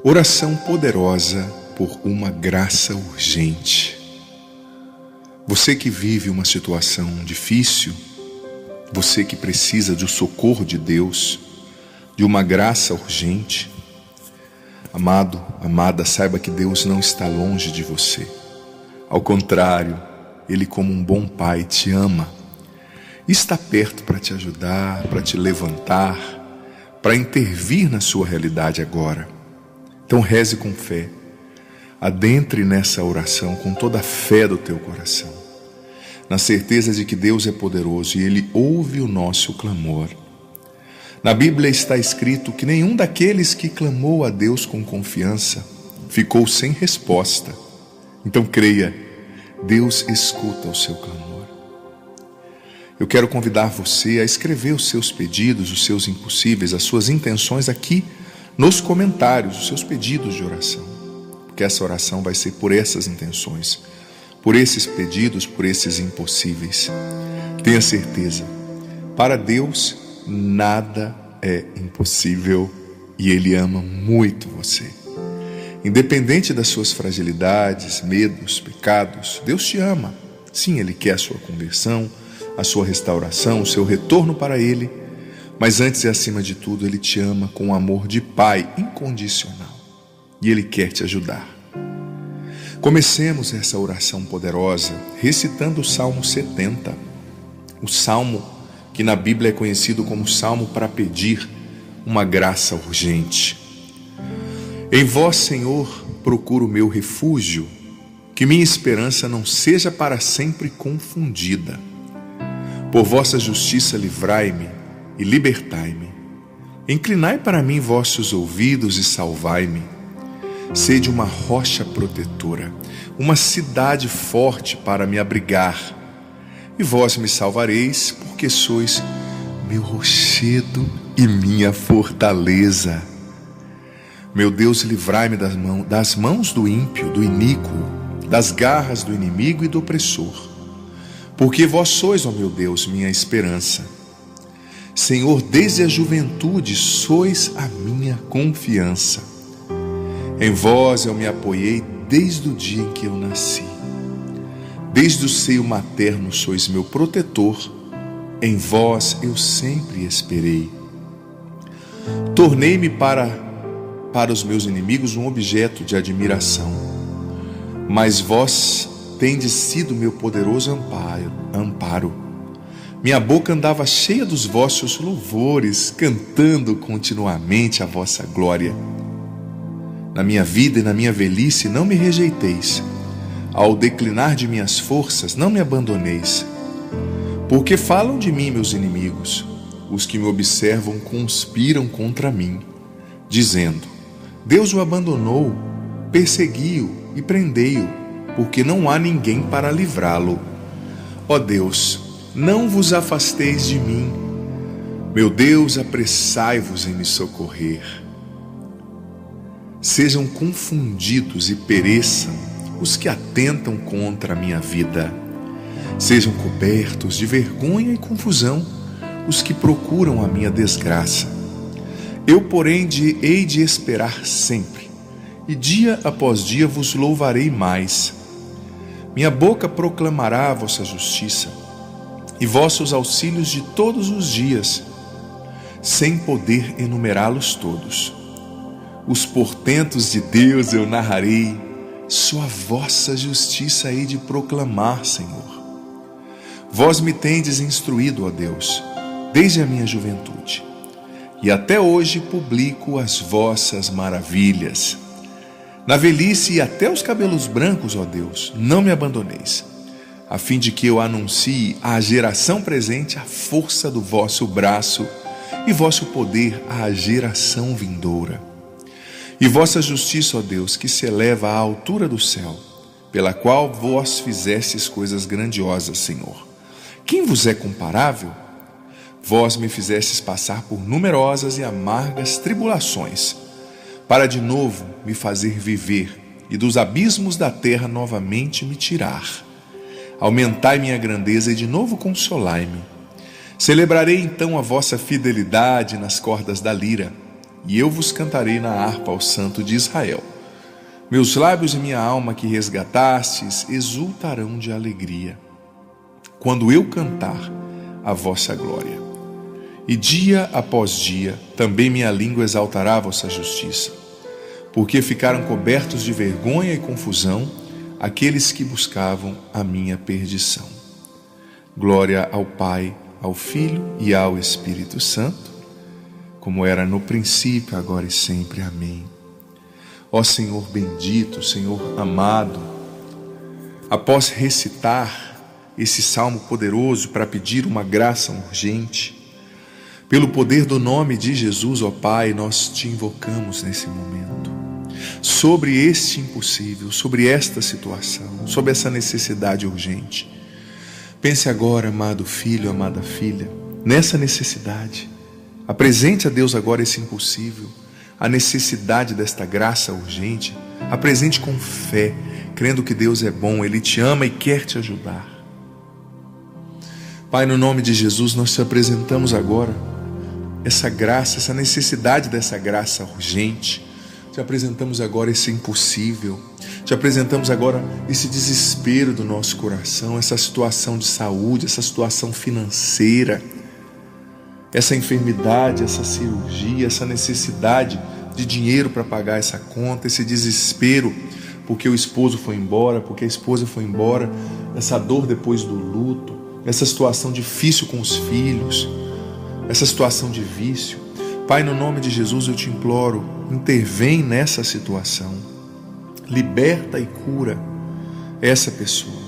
Oração poderosa por uma graça urgente. Você que vive uma situação difícil, você que precisa do socorro de Deus, de uma graça urgente, amado, amada, saiba que Deus não está longe de você. Ao contrário, Ele, como um bom Pai, te ama e está perto para te ajudar, para te levantar, para intervir na sua realidade agora. Então reze com fé, adentre nessa oração com toda a fé do teu coração, na certeza de que Deus é poderoso e Ele ouve o nosso clamor. Na Bíblia está escrito que nenhum daqueles que clamou a Deus com confiança ficou sem resposta. Então creia, Deus escuta o seu clamor. Eu quero convidar você a escrever os seus pedidos, os seus impossíveis, as suas intenções aqui nos comentários, os seus pedidos de oração. Porque essa oração vai ser por essas intenções, por esses pedidos, por esses impossíveis. Tenha certeza, para Deus nada é impossível e Ele ama muito você. Independente das suas fragilidades, medos, pecados, Deus te ama. Sim, Ele quer a sua conversão, a sua restauração, o seu retorno para Ele, mas antes e acima de tudo, Ele te ama com um amor de Pai incondicional e Ele quer te ajudar. Comecemos essa oração poderosa recitando o Salmo 70, o Salmo que na Bíblia é conhecido como Salmo para pedir uma graça urgente. Em vós, Senhor, procuro o meu refúgio, que minha esperança não seja para sempre confundida. Por vossa justiça livrai-me e libertai-me. Inclinai para mim vossos ouvidos e salvai-me. Sede uma rocha protetora, uma cidade forte para me abrigar. E vós me salvareis, porque sois meu rochedo e minha fortaleza. Meu Deus, livrai-me das mãos do ímpio, do iníquo, das garras do inimigo e do opressor. Porque vós sois, ó meu Deus, minha esperança. Senhor, desde a juventude sois a minha confiança. Em vós eu me apoiei desde o dia em que eu nasci. Desde o seio materno sois meu protetor, em vós eu sempre esperei. Tornei-me para os meus inimigos um objeto de admiração, mas vós tendes sido meu poderoso amparo. Minha boca andava cheia dos vossos louvores, cantando continuamente a vossa glória. Na minha vida e na minha velhice não me rejeiteis. Ao declinar de minhas forças, não me abandoneis. Porque falam de mim meus inimigos, os que me observam conspiram contra mim, dizendo: Deus o abandonou, persegui-o e prendei-o, porque não há ninguém para livrá-lo. Ó Deus, não vos afasteis de mim. Meu Deus, apressai-vos em me socorrer. Sejam confundidos e pereçam os que atentam contra a minha vida. Sejam cobertos de vergonha e confusão os que procuram a minha desgraça. Eu, porém, hei de esperar sempre, e dia após dia vos louvarei mais. Minha boca proclamará a vossa justiça e vossos auxílios de todos os dias, sem poder enumerá-los todos. Os portentos de Deus eu narrarei, só a vossa justiça hei de proclamar, Senhor. Vós me tendes instruído, ó Deus, desde a minha juventude, e até hoje publico as vossas maravilhas. Na velhice e até os cabelos brancos, ó Deus, não me abandoneis, a fim de que eu anuncie à geração presente a força do vosso braço e vosso poder à geração vindoura. E vossa justiça, ó Deus, que se eleva à altura do céu, pela qual vós fizestes coisas grandiosas, Senhor. Quem vos é comparável? Vós me fizestes passar por numerosas e amargas tribulações, para de novo me fazer viver e dos abismos da terra novamente me tirar. Aumentai minha grandeza e de novo consolai-me. Celebrarei então a vossa fidelidade nas cordas da lira, e eu vos cantarei na harpa ao Santo de Israel. Meus lábios e minha alma que resgatastes exultarão de alegria, quando eu cantar a vossa glória. E dia após dia também minha língua exaltará a vossa justiça, porque ficaram cobertos de vergonha e confusão aqueles que buscavam a minha perdição. Glória ao Pai, ao Filho e ao Espírito Santo, como era no princípio, agora e sempre. Amém. Ó Senhor bendito, Senhor amado, após recitar esse salmo poderoso para pedir uma graça urgente, pelo poder do nome de Jesus, ó Pai, nós te invocamos nesse momento. Sobre este impossível, sobre esta situação, sobre essa necessidade urgente. Pense agora, amado filho, amada filha, nessa necessidade. Apresente a Deus agora esse impossível, a necessidade desta graça urgente. Apresente com fé, crendo que Deus é bom, Ele te ama e quer te ajudar. Pai, no nome de Jesus, nós te apresentamos agora essa graça, essa necessidade dessa graça urgente. Te apresentamos agora esse impossível. Te apresentamos agora esse desespero do nosso coração, essa situação de saúde, essa situação financeira, essa enfermidade, essa cirurgia, essa necessidade de dinheiro para pagar essa conta, esse desespero porque o esposo foi embora, porque a esposa foi embora, essa dor depois do luto, essa situação difícil com os filhos, essa situação de vício. Pai, no nome de Jesus eu te imploro, intervém nessa situação, liberta e cura essa pessoa,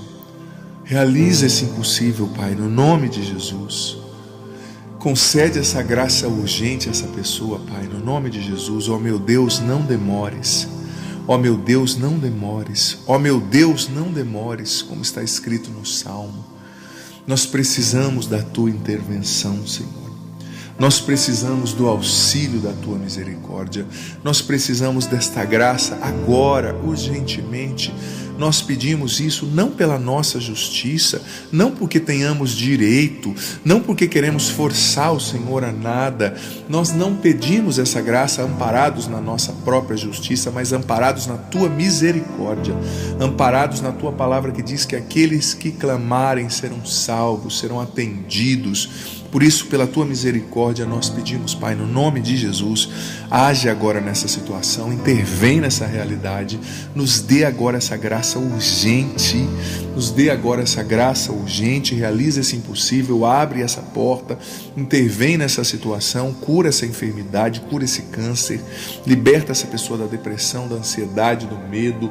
realiza esse impossível, Pai, no nome de Jesus. Concede essa graça urgente a essa pessoa, Pai, no nome de Jesus. Ó meu Deus, não demores. Ó meu Deus, não demores. Ó meu Deus, não demores, como está escrito no Salmo. Nós precisamos da Tua intervenção, Senhor. Nós precisamos do auxílio da Tua misericórdia. Nós precisamos desta graça agora, urgentemente. Nós pedimos isso não pela nossa justiça, não porque tenhamos direito, não porque queremos forçar o Senhor a nada. Nós não pedimos essa graça amparados na nossa própria justiça, mas amparados na Tua misericórdia, amparados na Tua palavra que diz que aqueles que clamarem serão salvos, serão atendidos. Por isso, pela Tua misericórdia, nós pedimos, Pai, no nome de Jesus, age agora nessa situação, intervém nessa realidade, nos dê agora essa graça urgente, nos dê agora essa graça urgente, realiza esse impossível, abre essa porta, intervém nessa situação, cura essa enfermidade, cura esse câncer, liberta essa pessoa da depressão, da ansiedade, do medo,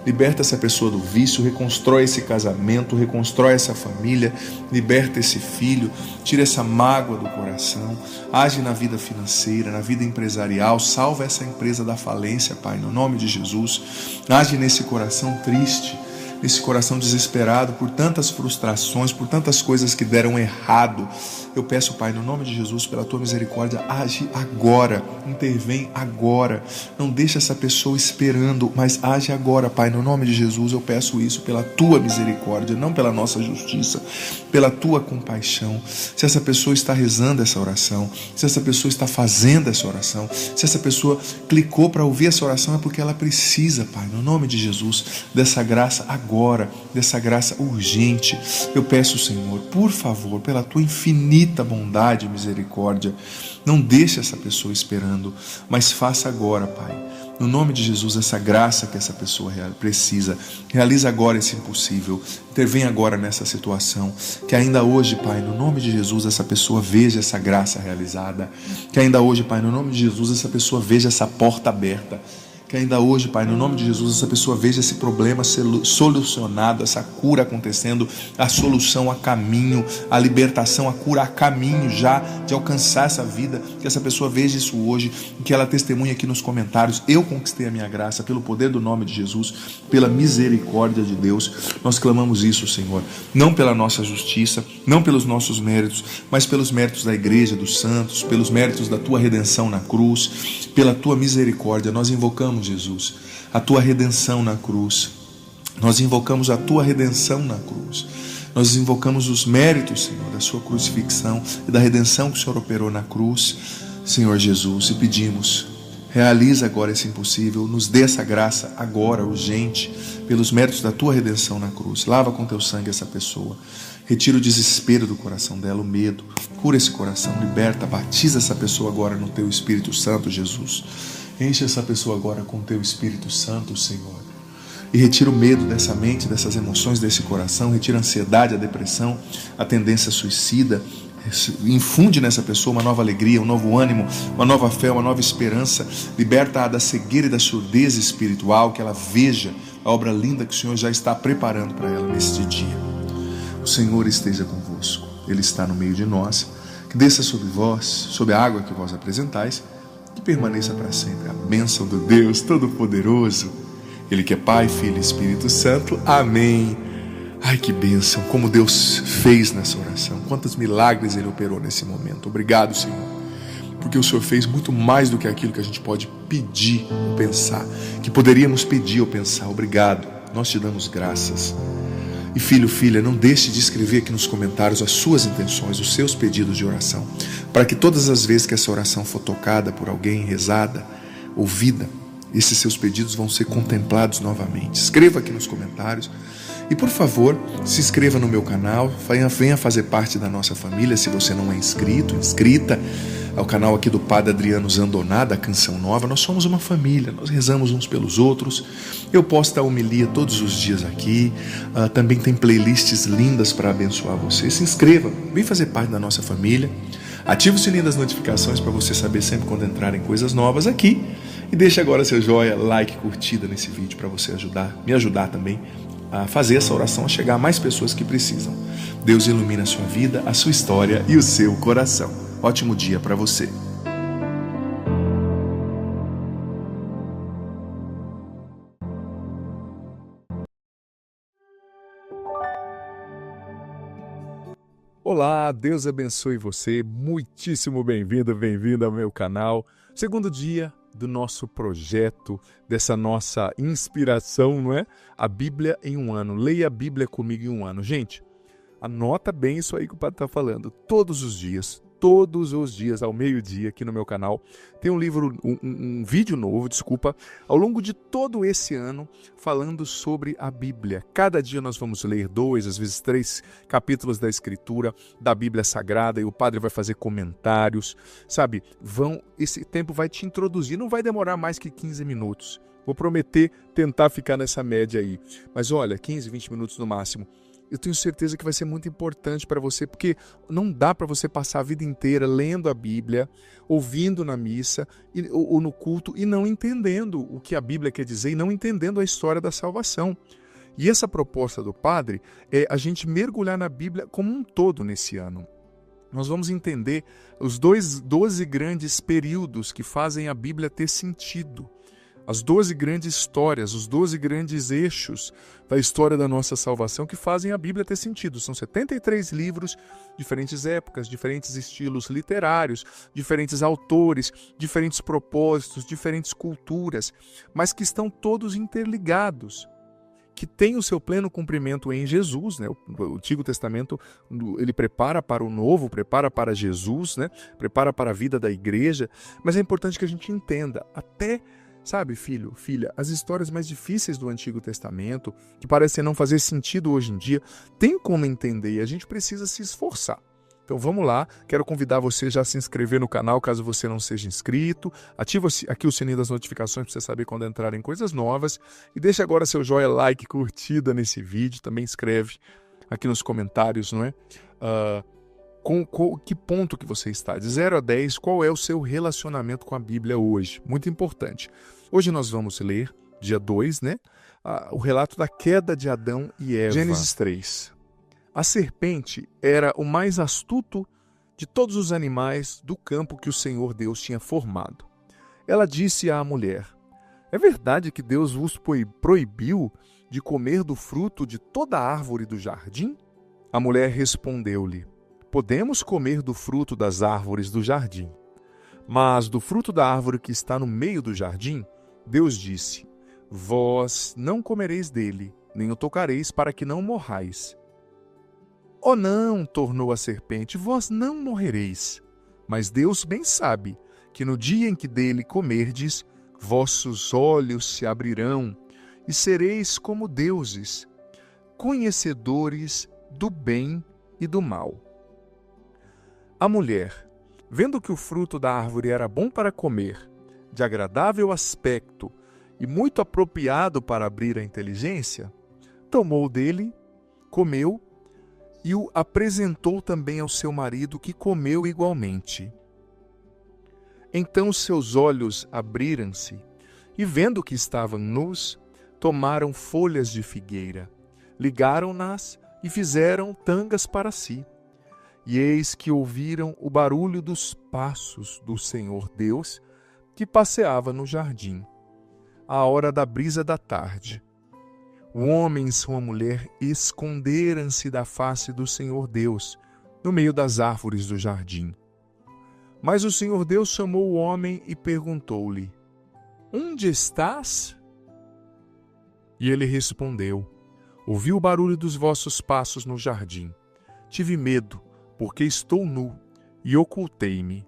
liberta essa pessoa do vício, reconstrói esse casamento, reconstrói essa família, liberta esse filho, tira essa mágoa do coração, age na vida financeira, na vida empresarial, salva essa empresa da falência, Pai, no nome de Jesus. Age nesse coração triste, nesse coração desesperado por tantas frustrações, por tantas coisas que deram errado. Eu peço, Pai, no nome de Jesus, pela Tua misericórdia, age agora, intervém agora. Não deixa essa pessoa esperando, mas age agora, Pai, no nome de Jesus. Eu peço isso pela Tua misericórdia, não pela nossa justiça, pela Tua compaixão. Se essa pessoa está rezando essa oração, se essa pessoa está fazendo essa oração, se essa pessoa clicou para ouvir essa oração, é porque ela precisa, Pai, no nome de Jesus, dessa graça agora, dessa graça urgente. Eu peço, Senhor, por favor, pela Tua infinita bondade e misericórdia, não deixe essa pessoa esperando, mas faça agora, Pai, no nome de Jesus, essa graça que essa pessoa precisa. Realiza agora esse impossível, intervém agora nessa situação, que ainda hoje, Pai, no nome de Jesus, essa pessoa veja essa graça realizada, que ainda hoje, Pai, no nome de Jesus, essa pessoa veja essa porta aberta, que ainda hoje, Pai, no nome de Jesus, essa pessoa veja esse problema solucionado, essa cura acontecendo, a solução a caminho, a libertação, a cura a caminho já de alcançar essa vida, que essa pessoa veja isso hoje, que ela testemunhe aqui nos comentários: eu conquistei a minha graça pelo poder do nome de Jesus, pela misericórdia de Deus. Nós clamamos isso, Senhor, não pela nossa justiça, não pelos nossos méritos, mas pelos méritos da igreja, dos santos, pelos méritos da Tua redenção na cruz, pela Tua misericórdia. Nós invocamos, Jesus, a Tua redenção na cruz. Nós invocamos a Tua redenção na cruz. Nós invocamos os méritos, Senhor, da Sua crucifixão e da redenção que o Senhor operou na cruz, Senhor Jesus, e pedimos Realiza agora esse impossível, nos dê essa graça agora, urgente, pelos méritos da tua redenção na cruz. Lava com teu sangue essa pessoa. Retira o desespero do coração dela, o medo. Cura esse coração, liberta, batiza essa pessoa agora no teu Espírito Santo, Jesus. Enche essa pessoa agora com o teu Espírito Santo, Senhor. E retira o medo dessa mente, dessas emoções, desse coração. Retira a ansiedade, a depressão, a tendência suicida. Infunde nessa pessoa uma nova alegria, um novo ânimo, uma nova fé, uma nova esperança. Liberta-a da cegueira e da surdez espiritual, que ela veja a obra linda que o Senhor já está preparando para ela neste dia. O Senhor esteja convosco, Ele está no meio de nós. Que desça sobre vós, sobre a água que vós apresentais, que permaneça para sempre a bênção do Deus Todo-Poderoso, Ele que é Pai, Filho e Espírito Santo. Amém. Ai, que bênção, como Deus fez nessa oração, quantos milagres Ele operou nesse momento. Obrigado, Senhor, porque o Senhor fez muito mais do que aquilo que a gente pode pedir ou pensar, que poderíamos pedir ou pensar. Obrigado, nós te damos graças. E filho, filha, não deixe de escrever aqui nos comentários as suas intenções, os seus pedidos de oração, para que todas as vezes que essa oração for tocada por alguém, rezada, ouvida, esses seus pedidos vão ser contemplados novamente. Escreva aqui nos comentários. E por favor, se inscreva no meu canal, venha fazer parte da nossa família, se você não é inscrito, inscrita ao canal aqui do Padre Adriano Zandoná, da Canção Nova. Nós somos uma família, nós rezamos uns pelos outros. Eu posto a homilia todos os dias aqui, também tem playlists lindas para abençoar você. Se inscreva, vem fazer parte da nossa família, ative o sininho das notificações para você saber sempre quando entrarem coisas novas aqui. E deixe agora seu joinha, like, curtida nesse vídeo para você me ajudar também a fazer essa oração a chegar a mais pessoas que precisam. Deus ilumina a sua vida, a sua história e o seu coração. Ótimo dia para você. Olá, Deus abençoe você, muitíssimo bem-vindo, bem-vinda ao meu canal. Segundo dia do nosso projeto, dessa nossa inspiração, não é? A Bíblia em um ano. Leia a Bíblia comigo em um ano. Gente, anota bem isso aí que o Padre está falando. Todos os dias, ao meio-dia, aqui no meu canal, tem um vídeo novo, ao longo de todo esse ano, falando sobre a Bíblia. Cada dia nós vamos ler 2, às vezes 3 capítulos da Escritura, da Bíblia Sagrada, e o Padre vai fazer comentários, sabe? Esse tempo vai te introduzir, não vai demorar mais que 15 minutos. Vou prometer tentar ficar nessa média aí. Mas olha, 15, 20 minutos no máximo. Eu tenho certeza que vai ser muito importante para você, porque não dá para você passar a vida inteira lendo a Bíblia, ouvindo na missa ou no culto e não entendendo o que a Bíblia quer dizer e não entendendo a história da salvação. E essa proposta do Padre é a gente mergulhar na Bíblia como um todo nesse ano. Nós vamos entender os 12 grandes períodos que fazem a Bíblia ter sentido. As 12 grandes histórias, os 12 grandes eixos da história da nossa salvação que fazem a Bíblia ter sentido. São 73 livros, diferentes épocas, diferentes estilos literários, diferentes autores, diferentes propósitos, diferentes culturas, mas que estão todos interligados, que têm o seu pleno cumprimento em Jesus, né? O Antigo Testamento ele prepara para o Novo, prepara para Jesus, né? Prepara para a vida da igreja, mas é importante que a gente entenda sabe, filho, filha, as histórias mais difíceis do Antigo Testamento, que parecem não fazer sentido hoje em dia, tem como entender e a gente precisa se esforçar. Então vamos lá, quero convidar você já a se inscrever no canal, caso você não seja inscrito, ativa aqui o sininho das notificações para você saber quando entrarem coisas novas e deixa agora seu joinha, like, curtida nesse vídeo, também escreve aqui nos comentários, não é? Que ponto que você está? De 0 a 10, qual é o seu relacionamento com a Bíblia hoje? Muito importante. Hoje nós vamos ler, dia 2, né? O relato da queda de Adão e Eva. Gênesis 3. A serpente era o mais astuto de todos os animais do campo que o Senhor Deus tinha formado. Ela disse à mulher: é verdade que Deus vos proibiu de comer do fruto de toda a árvore do jardim? A mulher respondeu-lhe: podemos comer do fruto das árvores do jardim. Mas do fruto da árvore que está no meio do jardim, Deus disse: vós não comereis dele, nem o tocareis, para que não morrais. Oh não, tornou a serpente, vós não morrereis. Mas Deus bem sabe que no dia em que dele comerdes, vossos olhos se abrirão e sereis como deuses, conhecedores do bem e do mal. A mulher, vendo que o fruto da árvore era bom para comer, de agradável aspecto e muito apropriado para abrir a inteligência, tomou dele, comeu e o apresentou também ao seu marido, que comeu igualmente. Então seus olhos abriram-se e, vendo que estavam nus, tomaram folhas de figueira, ligaram-nas e fizeram tangas para si. E eis que ouviram o barulho dos passos do Senhor Deus, que passeava no jardim, à hora da brisa da tarde. O homem e sua mulher esconderam-se da face do Senhor Deus, no meio das árvores do jardim. Mas o Senhor Deus chamou o homem e perguntou-lhe: Onde estás? E ele respondeu: Ouvi o barulho dos vossos passos no jardim. Tive medo, porque estou nu, e ocultei-me.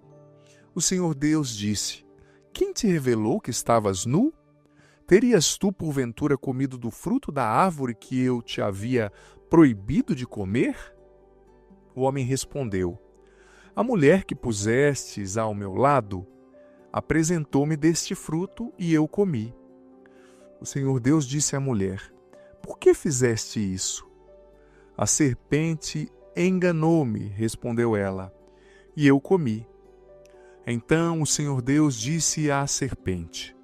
O Senhor Deus disse: Quem te revelou que estavas nu? Terias tu, porventura, comido do fruto da árvore que eu te havia proibido de comer? O homem respondeu: A mulher que pusestes ao meu lado apresentou-me deste fruto e eu comi. O Senhor Deus disse à mulher: Por que fizeste isso? A serpente enganou-me, respondeu ela, e eu comi. Então o Senhor Deus disse à serpente: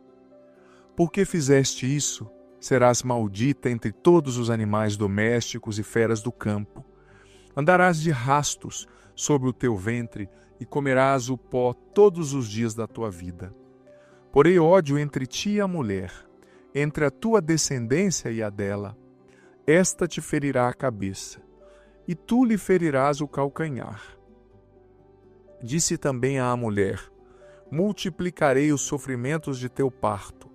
Por que fizeste isso? Serás maldita entre todos os animais domésticos e feras do campo. Andarás de rastos sobre o teu ventre e comerás o pó todos os dias da tua vida. Porém ódio entre ti e a mulher, entre a tua descendência e a dela. Esta te ferirá a cabeça, e tu lhe ferirás o calcanhar. Disse também à mulher: Multiplicarei os sofrimentos de teu parto,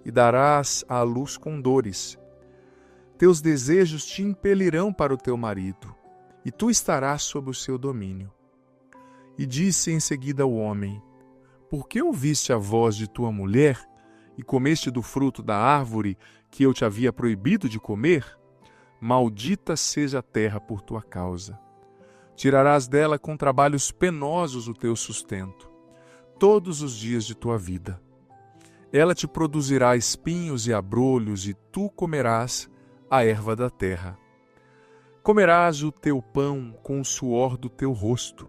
e darás à luz com dores. Teus desejos te impelirão para o teu marido, e tu estarás sob o seu domínio. E disse em seguida o homem: Por que ouviste a voz de tua mulher, e comeste do fruto da árvore que eu te havia proibido de comer? Maldita seja a terra por tua causa. Tirarás dela com trabalhos penosos o teu sustento, todos os dias de tua vida. Ela te produzirá espinhos e abrolhos, e tu comerás a erva da terra. Comerás o teu pão com o suor do teu rosto,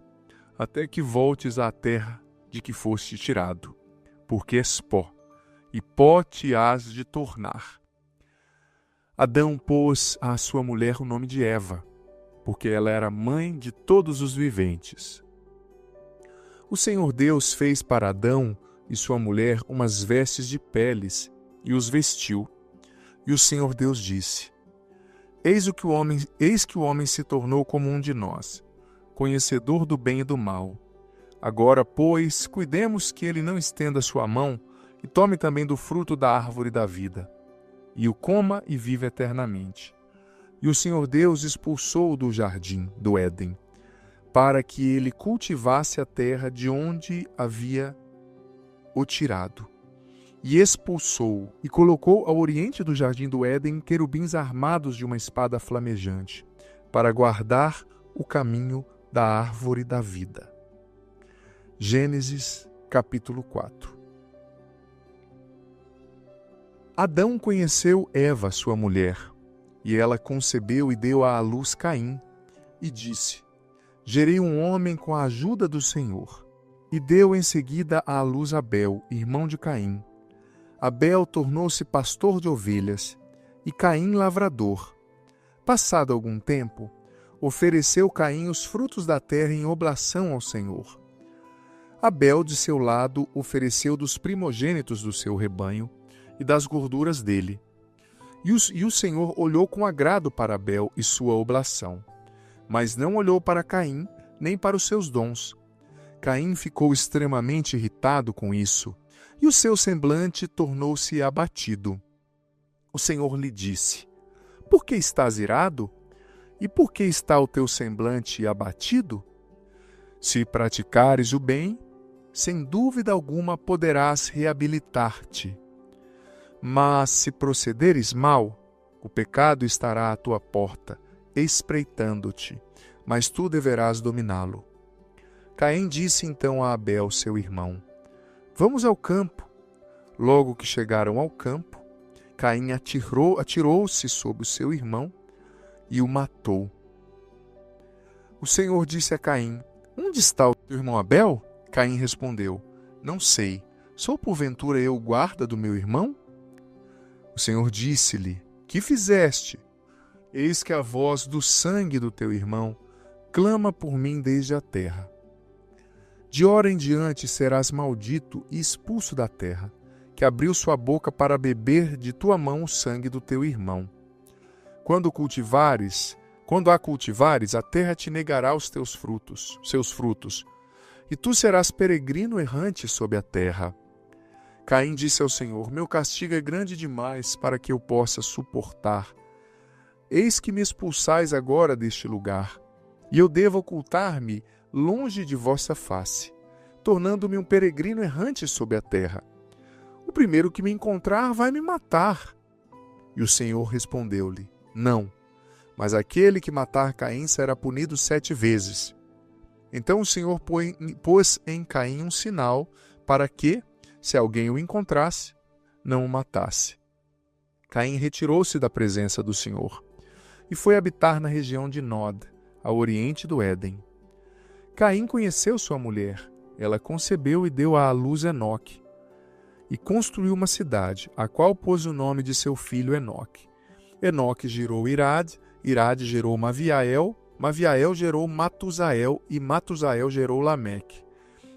até que voltes à terra de que foste tirado, porque és pó, e pó te hás de tornar. Adão pôs à sua mulher o nome de Eva, porque ela era mãe de todos os viventes. O Senhor Deus fez para Adão e sua mulher umas vestes de peles e os vestiu. E o Senhor Deus disse: Eis que o homem se tornou como um de nós, conhecedor do bem e do mal. Agora, pois, cuidemos que ele não estenda sua mão e tome também do fruto da árvore da vida, e o coma e viva eternamente. E o Senhor Deus expulsou-o do jardim do Éden, para que ele cultivasse a terra de onde havia o tirado. E expulsou-o, e colocou ao oriente do jardim do Éden querubins armados de uma espada flamejante, para guardar o caminho da árvore da vida. Gênesis, capítulo 4. Adão conheceu Eva, sua mulher, e ela concebeu e deu à luz Caim, e disse: Gerei um homem com a ajuda do Senhor. E deu em seguida à luz Abel, irmão de Caim. Abel tornou-se pastor de ovelhas, e Caim lavrador. Passado algum tempo, ofereceu Caim os frutos da terra em oblação ao Senhor. Abel, de seu lado, ofereceu dos primogênitos do seu rebanho e das gorduras dele. E o Senhor olhou com agrado para Abel e sua oblação, mas não olhou para Caim, nem para os seus dons. Caim ficou extremamente irritado com isso, e o seu semblante tornou-se abatido. O Senhor lhe disse: Por que estás irado? E por que está o teu semblante abatido? Se praticares o bem, sem dúvida alguma poderás reabilitar-te. Mas se procederes mal, o pecado estará à tua porta, espreitando-te, mas tu deverás dominá-lo. Caim disse então a Abel, seu irmão: Vamos ao campo. Logo que chegaram ao campo, Caim atirou-se sobre o seu irmão e o matou. O Senhor disse a Caim: Onde está o teu irmão Abel? Caim respondeu: Não sei. Sou porventura eu o guarda do meu irmão? O Senhor disse-lhe: Que fizeste? Eis que a voz do sangue do teu irmão clama por mim desde a terra. De hora em diante serás maldito e expulso da terra, que abriu sua boca para beber de tua mão o sangue do teu irmão. Quando a cultivares, a terra te negará seus frutos, e tu serás peregrino errante sobre a terra. Caim disse ao Senhor: Meu castigo é grande demais para que eu possa suportar. Eis que me expulsais agora deste lugar, e eu devo ocultar-me longe de vossa face, tornando-me um peregrino errante sobre a terra. O primeiro que me encontrar vai me matar. E o Senhor respondeu-lhe: Não, mas aquele que matar Caim será punido 7 vezes. Então o Senhor pôs em Caim um sinal para que, se alguém o encontrasse, não o matasse. Caim retirou-se da presença do Senhor e foi habitar na região de Nod, ao oriente do Éden. Caim conheceu sua mulher, ela concebeu e deu à luz Enoque, e construiu uma cidade, a qual pôs o nome de seu filho Enoque. Enoque gerou Irade, Irade gerou Maviael, Maviael gerou Matusael, e Matusael gerou Lameque.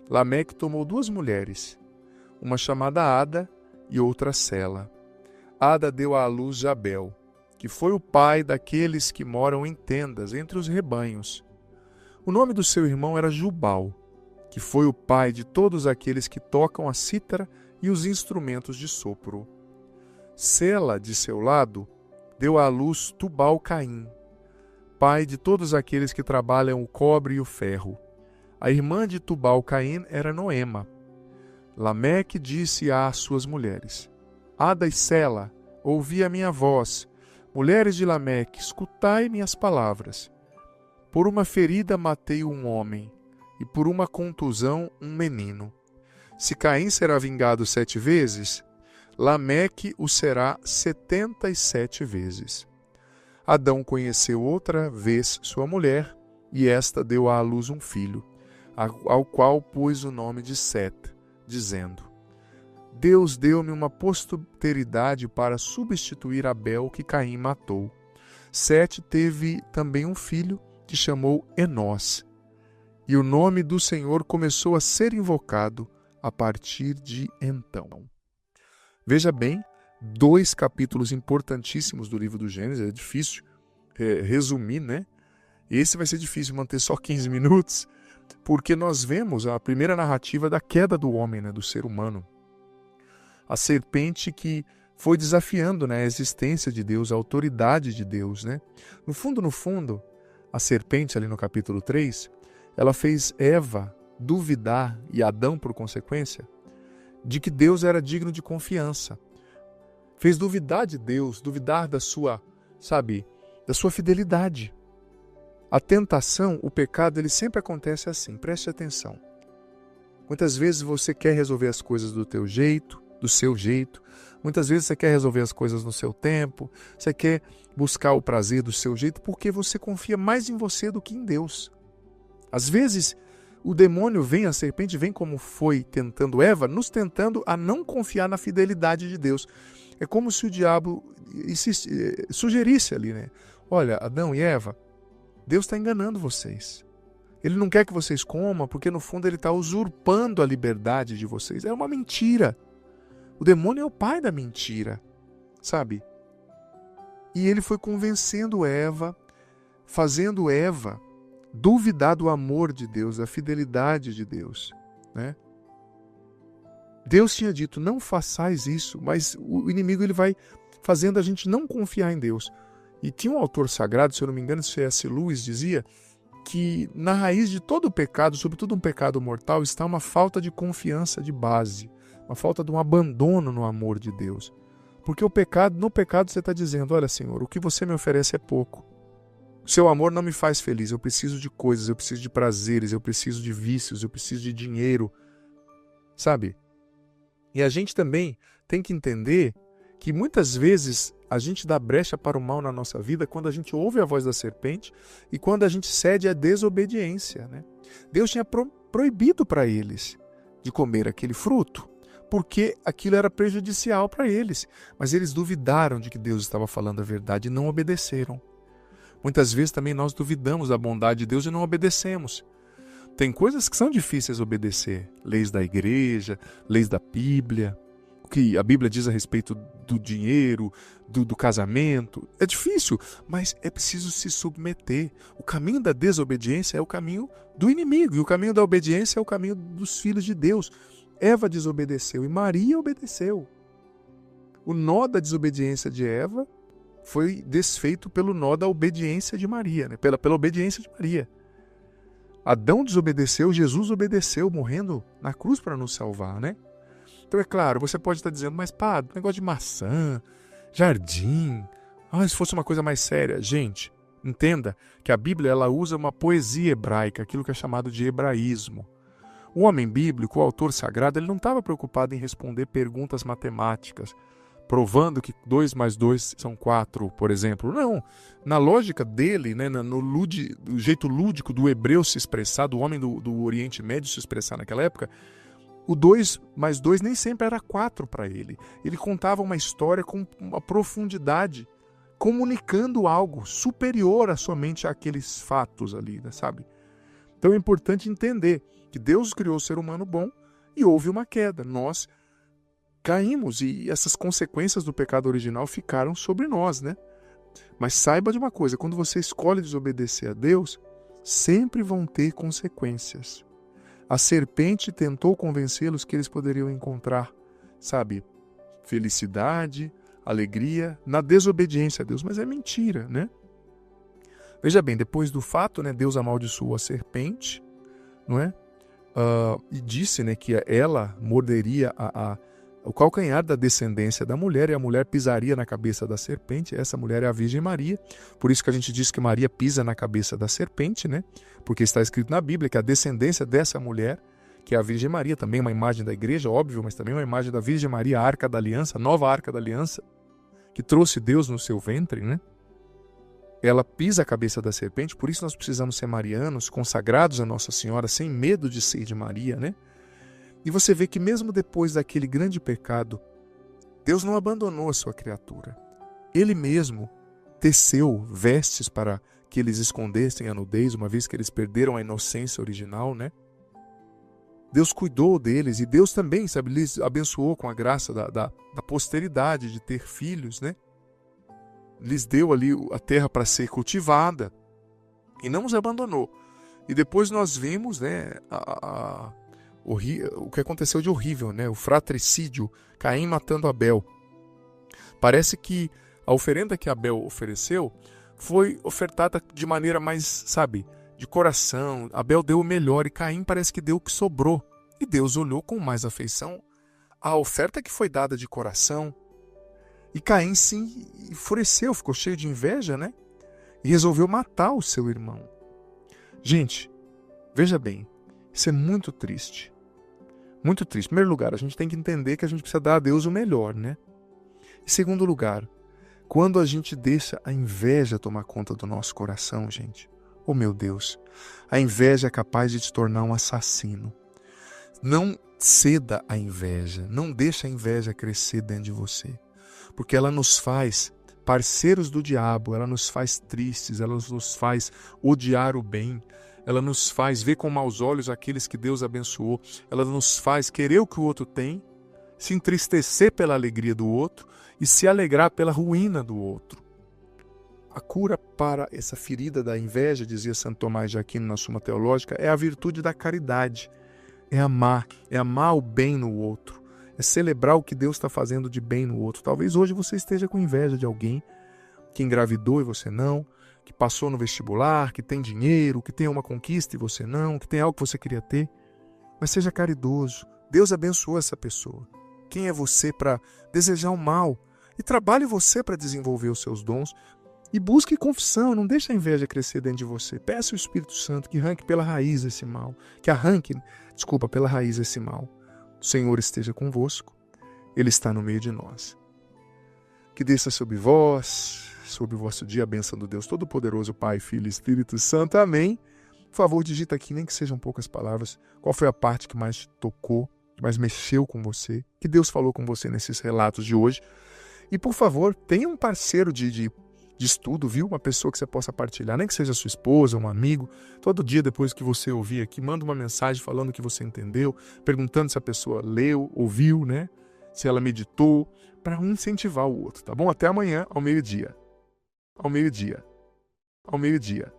Lameque tomou 2 mulheres, uma chamada Ada e outra Sela. Ada deu à luz Jabel, que foi o pai daqueles que moram em tendas entre os rebanhos. O nome do seu irmão era Jubal, que foi o pai de todos aqueles que tocam a cítara e os instrumentos de sopro. Sela, de seu lado, deu à luz Tubal-Caim, pai de todos aqueles que trabalham o cobre e o ferro. A irmã de Tubal-Caim era Noema. Lameque disse às suas mulheres: Ada e Sela, ouvi a minha voz. Mulheres de Lameque, escutai minhas palavras. Por uma ferida matei um homem, e por uma contusão um menino. Se Caim será vingado 7 vezes, Lameque o será 77 vezes. Adão conheceu outra vez sua mulher, e esta deu à luz um filho, ao qual pôs o nome de Sete, dizendo: Deus deu-me uma posteridade para substituir Abel, que Caim matou. Sete teve também um filho, que chamou Enós, e o nome do Senhor começou a ser invocado a partir de então. Veja bem, 2 capítulos importantíssimos do livro do Gênesis. É difícil resumir, né? Esse vai ser difícil manter só 15 minutos, porque nós vemos a primeira narrativa da queda do homem, né, do ser humano. A serpente que foi desafiando, né, a existência de Deus, a autoridade de Deus, né? No fundo, a serpente, ali no capítulo 3, ela fez Eva duvidar, e Adão, por consequência, de que Deus era digno de confiança. Fez duvidar de Deus, duvidar da sua fidelidade. A tentação, o pecado, ele sempre acontece assim, preste atenção. Muitas vezes você quer resolver as coisas do teu jeito, do seu jeito. Muitas vezes você quer resolver as coisas no seu tempo, você quer buscar o prazer do seu jeito porque você confia mais em você do que em Deus. Às vezes, o demônio vem, a serpente vem como foi tentando Eva, nos tentando a não confiar na fidelidade de Deus. É como se o diabo sugerisse ali, né? Olha, Adão e Eva, Deus está enganando vocês. Ele não quer que vocês comam porque no fundo ele está usurpando a liberdade de vocês. É uma mentira. O demônio é o pai da mentira, sabe? E ele foi convencendo Eva, fazendo Eva duvidar do amor de Deus, da fidelidade de Deus, né? Deus tinha dito, não façais isso, mas o inimigo ele vai fazendo a gente não confiar em Deus. E tinha um autor sagrado, se eu não me engano, C.S. Lewis dizia que na raiz de todo o pecado, sobretudo um pecado mortal, está uma falta de confiança de base, uma falta de um abandono no amor de Deus. Porque no pecado você está dizendo, olha Senhor, o que você me oferece é pouco. O seu amor não me faz feliz, eu preciso de coisas, eu preciso de prazeres, eu preciso de vícios, eu preciso de dinheiro, sabe? E a gente também tem que entender que muitas vezes a gente dá brecha para o mal na nossa vida quando a gente ouve a voz da serpente e quando a gente cede à desobediência, né? Deus tinha proibido para eles de comer aquele fruto, porque aquilo era prejudicial para eles. Mas eles duvidaram de que Deus estava falando a verdade e não obedeceram. Muitas vezes também nós duvidamos da bondade de Deus e não obedecemos. Tem coisas que são difíceis de obedecer. Leis da igreja, leis da Bíblia, o que a Bíblia diz a respeito do dinheiro, do casamento. É difícil, mas é preciso se submeter. O caminho da desobediência é o caminho do inimigo, e o caminho da obediência é o caminho dos filhos de Deus. Eva desobedeceu e Maria obedeceu. O nó da desobediência de Eva foi desfeito pelo nó da obediência de Maria, né? pela obediência de Maria. Adão desobedeceu, Jesus obedeceu, morrendo na cruz para nos salvar, né? Então é claro, você pode estar dizendo, mas pá, negócio de maçã, jardim, se fosse uma coisa mais séria. Gente, entenda que a Bíblia ela usa uma poesia hebraica, aquilo que é chamado de hebraísmo. O homem bíblico, o autor sagrado, ele não estava preocupado em responder perguntas matemáticas, provando que 2 mais 2 são 4, por exemplo. Não, na lógica dele, né, no jeito lúdico do hebreu se expressar, do homem do Oriente Médio se expressar naquela época, o 2 mais 2 nem sempre era 4 para ele. Ele contava uma história com uma profundidade, comunicando algo superior a somente aqueles fatos ali, né, sabe? Então é importante entender que Deus criou o ser humano bom e houve uma queda. Nós caímos e essas consequências do pecado original ficaram sobre nós, né? Mas saiba de uma coisa, quando você escolhe desobedecer a Deus, sempre vão ter consequências. A serpente tentou convencê-los que eles poderiam encontrar, sabe, felicidade, alegria na desobediência a Deus, mas é mentira, né? Veja bem, depois do fato, né, Deus amaldiçoou a serpente, não é? E disse, né, que ela morderia o calcanhar da descendência da mulher e a mulher pisaria na cabeça da serpente. Essa mulher é a Virgem Maria, por isso que a gente diz que Maria pisa na cabeça da serpente, né? Porque está escrito na Bíblia que a descendência dessa mulher, que é a Virgem Maria, também uma imagem da igreja, óbvio, mas também uma imagem da Virgem Maria, a Arca da Aliança, a nova Arca da Aliança, que trouxe Deus no seu ventre, né? Ela pisa a cabeça da serpente, por isso nós precisamos ser marianos, consagrados a Nossa Senhora, sem medo de ser de Maria, né? E você vê que mesmo depois daquele grande pecado, Deus não abandonou a sua criatura. Ele mesmo teceu vestes para que eles escondessem a nudez, uma vez que eles perderam a inocência original, né? Deus cuidou deles e Deus também, sabe, lhes abençoou com a graça da posteridade, de ter filhos, né? Lhes deu ali a terra para ser cultivada e não os abandonou. E depois nós vimos, né, o que aconteceu de horrível, né, o fratricídio, Caim matando Abel. Parece que a oferenda que Abel ofereceu foi ofertada de maneira mais, sabe, de coração. Abel deu o melhor e Caim parece que deu o que sobrou. E Deus olhou com mais afeição a oferta que foi dada de coração. E Caim se enfureceu, ficou cheio de inveja, né? E resolveu matar o seu irmão. Gente, veja bem, isso é muito triste. Muito triste. Em primeiro lugar, a gente tem que entender que a gente precisa dar a Deus o melhor, né? Em segundo lugar, quando a gente deixa a inveja tomar conta do nosso coração, gente, oh meu Deus, a inveja é capaz de te tornar um assassino. Não ceda à inveja, não deixa a inveja crescer dentro de você. Porque ela nos faz parceiros do diabo, ela nos faz tristes, ela nos faz odiar o bem, ela nos faz ver com maus olhos aqueles que Deus abençoou, ela nos faz querer o que o outro tem, se entristecer pela alegria do outro e se alegrar pela ruína do outro. A cura para essa ferida da inveja, dizia Santo Tomás de Aquino na Suma Teológica, é a virtude da caridade, é amar o bem no outro. É celebrar o que Deus está fazendo de bem no outro. Talvez hoje você esteja com inveja de alguém que engravidou e você não. que passou no vestibular, que tem dinheiro, que tem uma conquista e você não, que tem algo que você queria ter. Mas seja caridoso. Deus abençoou essa pessoa. Quem é você para desejar o mal? E trabalhe você para desenvolver os seus dons. E busque confissão, não deixe a inveja crescer dentro de você. Peça ao Espírito Santo que arranque pela raiz esse mal. Pela raiz esse mal. O Senhor esteja convosco. Ele está no meio de nós. Que desça sobre vós, sobre o vosso dia, a bênção do Deus Todo-Poderoso, Pai, Filho e Espírito Santo. Amém. Por favor, digita aqui, nem que sejam poucas palavras, qual foi a parte que mais te tocou, que mais mexeu com você, que Deus falou com você nesses relatos de hoje. E, por favor, tenha um parceiro de estudo, viu? Uma pessoa que você possa partilhar, nem que seja sua esposa, um amigo. Todo dia, depois que você ouvir aqui, manda uma mensagem falando o que você entendeu, perguntando se a pessoa leu, ouviu, né? Se ela meditou, para um incentivar o outro, tá bom? Até amanhã, ao meio-dia. Ao meio-dia. Ao meio-dia.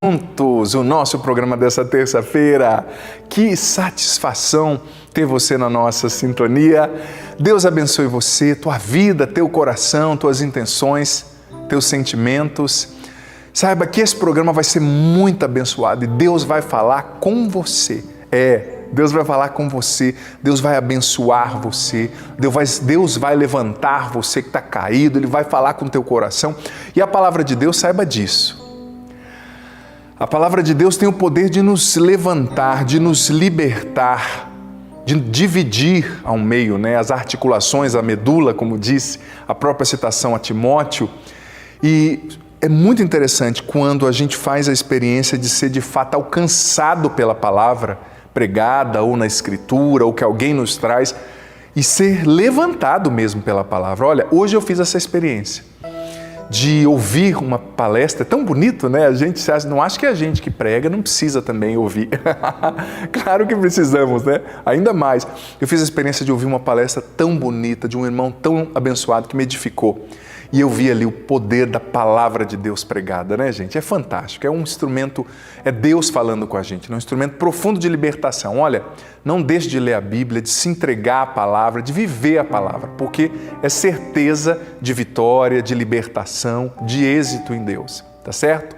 Juntos, o nosso programa dessa terça-feira. Que satisfação ter você na nossa sintonia. Deus abençoe você, tua vida, teu coração, tuas intenções, teus sentimentos. Saiba que esse programa vai ser muito abençoado e Deus vai falar com você. Deus vai falar com você, Deus vai abençoar você, Deus vai levantar você que está caído, Ele vai falar com o teu coração. E a palavra de Deus, saiba disso. A palavra de Deus tem o poder de nos levantar, de nos libertar, de dividir ao meio, né, as articulações, a medula, como disse a própria citação a Timóteo. E é muito interessante quando a gente faz a experiência de ser de fato alcançado pela palavra pregada ou na escritura, ou que alguém nos traz, e ser levantado mesmo pela palavra. Olha, hoje eu fiz essa experiência de ouvir uma palestra, é tão bonito, né? A gente não acha que a gente que prega não precisa também ouvir. Claro que precisamos, né? Ainda mais. Eu fiz a experiência de ouvir uma palestra tão bonita, de um irmão tão abençoado que me edificou. E eu vi ali o poder da palavra de Deus pregada, né, gente? É fantástico, é um instrumento, é Deus falando com a gente, é um instrumento profundo de libertação. Olha, não deixe de ler a Bíblia, de se entregar à palavra, de viver a palavra, porque é certeza de vitória, de libertação, de êxito em Deus, tá certo?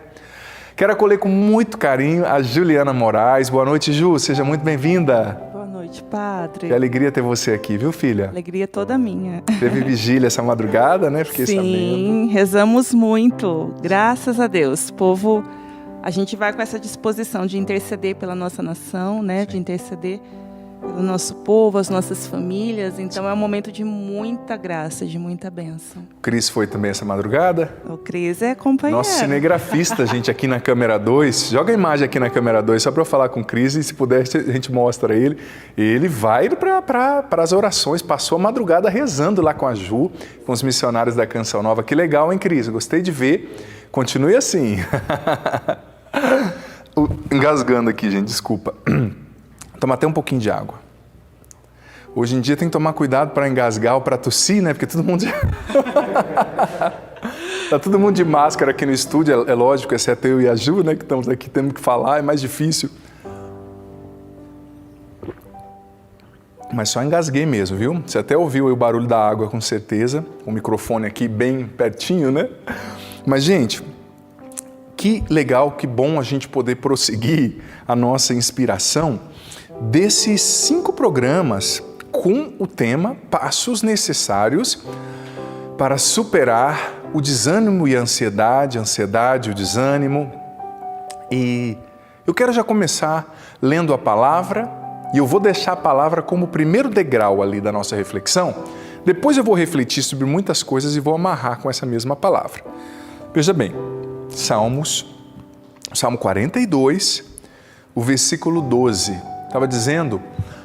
Quero acolher com muito carinho a Juliana Moraes. Boa noite, Ju, seja muito bem-vinda. Boa noite, padre. Que alegria ter você aqui, viu, filha? Alegria toda minha. Teve vigília essa madrugada, né? Fiquei sabendo. Sim, rezamos muito, graças a Deus. Povo, a gente vai com essa disposição de interceder pela nossa nação, né? Sim. De interceder pelo nosso povo, as nossas famílias. Então, é um momento de muita graça, de muita bênção. O Cris foi também essa madrugada? O Cris é companheiro. Nosso cinegrafista, gente, aqui na câmera 2. Joga a imagem aqui na câmera 2, só para eu falar com o Cris, e se puder, a gente mostra ele. Ele vai para as orações, passou a madrugada rezando lá com a Ju, com os missionários da Canção Nova. Que legal, hein, Cris? Gostei de ver. Continue assim. Engasgando aqui, gente, desculpa. Tomar até um pouquinho de água. Hoje em dia tem que tomar cuidado para engasgar ou para tossir, né? Porque todo mundo... Tá todo mundo de máscara aqui no estúdio, é lógico, exceto eu e a Ju, né? Que estamos aqui, temos que falar, é mais difícil. Mas só engasguei mesmo, viu? Você até ouviu o barulho da água, com certeza. O microfone aqui bem pertinho, né? Mas, gente... Que legal, que bom a gente poder prosseguir a nossa inspiração desses 5 programas com o tema Passos Necessários para Superar o Desânimo e a Ansiedade, o desânimo. E eu quero já começar lendo a palavra, e eu vou deixar a palavra como o primeiro degrau ali da nossa reflexão. Depois eu vou refletir sobre muitas coisas e vou amarrar com essa mesma palavra. Veja bem, Salmo 42, o versículo 12. Estava dizendo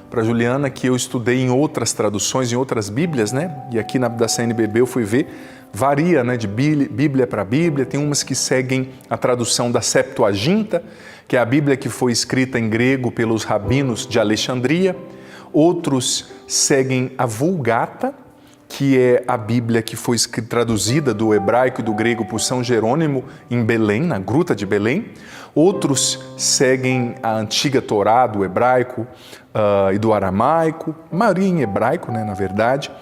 para Juliana que eu estudei em outras traduções, em outras Bíblias, né? E aqui da CNBB eu fui ver, varia, né? De Bíblia para Bíblia, tem umas que seguem a tradução da Septuaginta, que é a Bíblia que foi escrita em grego pelos rabinos de Alexandria. Outros seguem a Vulgata, que é a Bíblia que foi traduzida do hebraico e do grego por São Jerônimo em Belém, na Gruta de Belém. Outros seguem a antiga Torá do hebraico e do aramaico, maioria em hebraico, né, na verdade.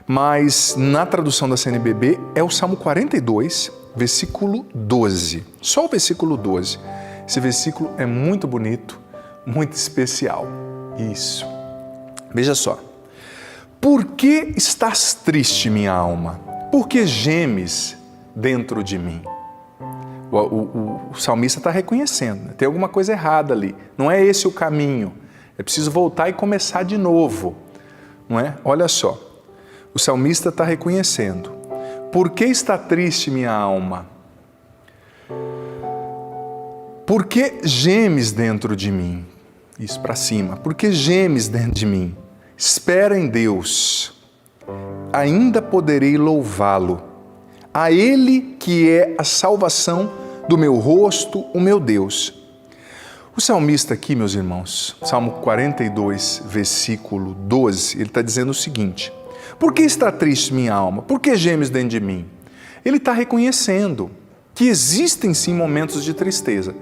mas na tradução da CNBB é o Salmo 42, versículo 12. Só o versículo 12. Esse versículo é muito bonito, muito especial. Isso. Veja só. Por que estás triste, minha alma? Por que gemes dentro de mim? O salmista está reconhecendo, tem alguma coisa errada ali. Não é esse o caminho. É preciso voltar e começar de novo. Não é? Olha só. O salmista está reconhecendo. Por que está triste, minha alma? Por que gemes dentro de mim? Isso para cima. Por que gemes dentro de mim? Espera em Deus. Ainda poderei louvá-lo. A Ele que é a salvação do meu rosto, o meu Deus. O salmista aqui, meus irmãos, Salmo 42, versículo 12, ele está dizendo o seguinte: por que está triste minha alma? Por que gemes dentro de mim? Ele está reconhecendo que existem sim momentos de tristeza.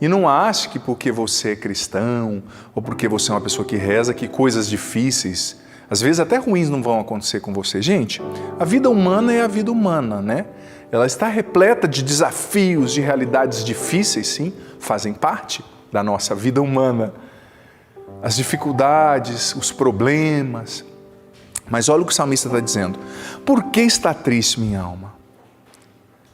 E não ache que porque você é cristão, ou porque você é uma pessoa que reza, que coisas difíceis, às vezes até ruins, não vão acontecer com você. Gente, a vida humana é a vida humana, né? Ela está repleta de desafios, de realidades difíceis, sim, fazem parte da nossa vida humana. As dificuldades, os problemas. Mas olha o que o salmista está dizendo. Por que está triste minha alma?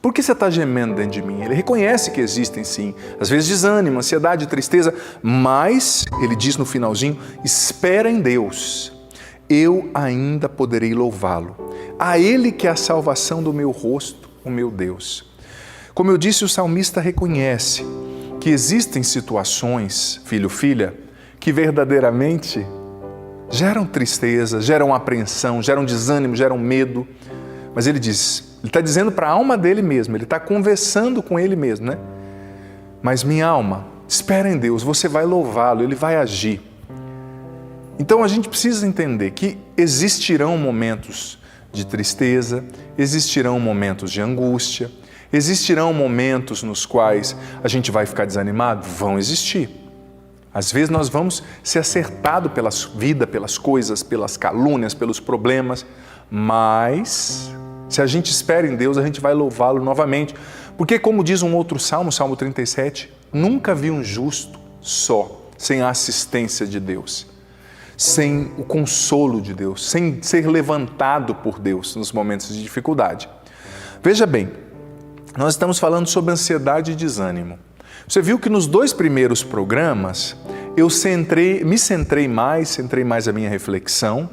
Por que você está gemendo dentro de mim? Ele reconhece que existem sim, às vezes desânimo, ansiedade, tristeza, mas ele diz no finalzinho, espera em Deus, eu ainda poderei louvá-lo. A Ele que é a salvação do meu rosto, o meu Deus. Como eu disse, o salmista reconhece que existem situações, filho, filha, que verdadeiramente geram tristeza, geram apreensão, geram desânimo, geram medo. Mas ele diz, ele está dizendo para a alma dele mesmo, ele está conversando com ele mesmo, né? Mas minha alma, espera em Deus, você vai louvá-lo, ele vai agir. Então a gente precisa entender que existirão momentos de tristeza, existirão momentos de angústia, existirão momentos nos quais a gente vai ficar desanimado? Vão existir. Às vezes nós vamos ser acertados pela vida, pelas coisas, pelas calúnias, pelos problemas, mas se a gente espera em Deus, a gente vai louvá-lo novamente. Porque como diz um outro salmo, Salmo 37, nunca vi um justo só, sem a assistência de Deus, sem o consolo de Deus, sem ser levantado por Deus nos momentos de dificuldade. Veja bem, nós estamos falando sobre ansiedade e desânimo. Você viu que nos 2 primeiros programas eu centrei mais a minha reflexão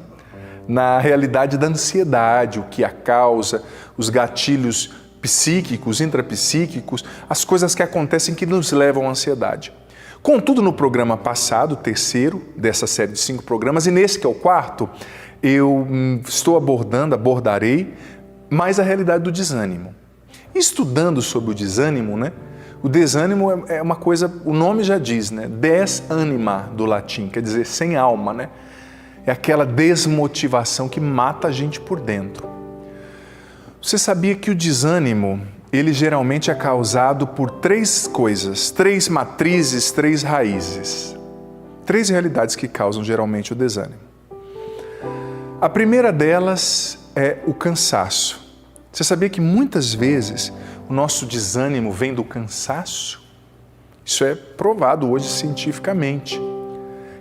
na realidade da ansiedade, o que a causa, os gatilhos psíquicos, intrapsíquicos, as coisas que acontecem que nos levam à ansiedade. Contudo, no programa passado, o 3º dessa série de 5 programas, e nesse que é o 4º, eu abordarei mais a realidade do desânimo. Estudando sobre o desânimo, né? O desânimo é uma coisa, o nome já diz, né? Desanima, do latim, quer dizer sem alma, né? É aquela desmotivação que mata a gente por dentro. Você sabia que o desânimo, ele geralmente é causado por 3 coisas, 3 matrizes, 3 raízes. 3 realidades que causam geralmente o desânimo. A primeira delas é o cansaço. Você sabia que muitas vezes o nosso desânimo vem do cansaço? Isso é provado hoje cientificamente.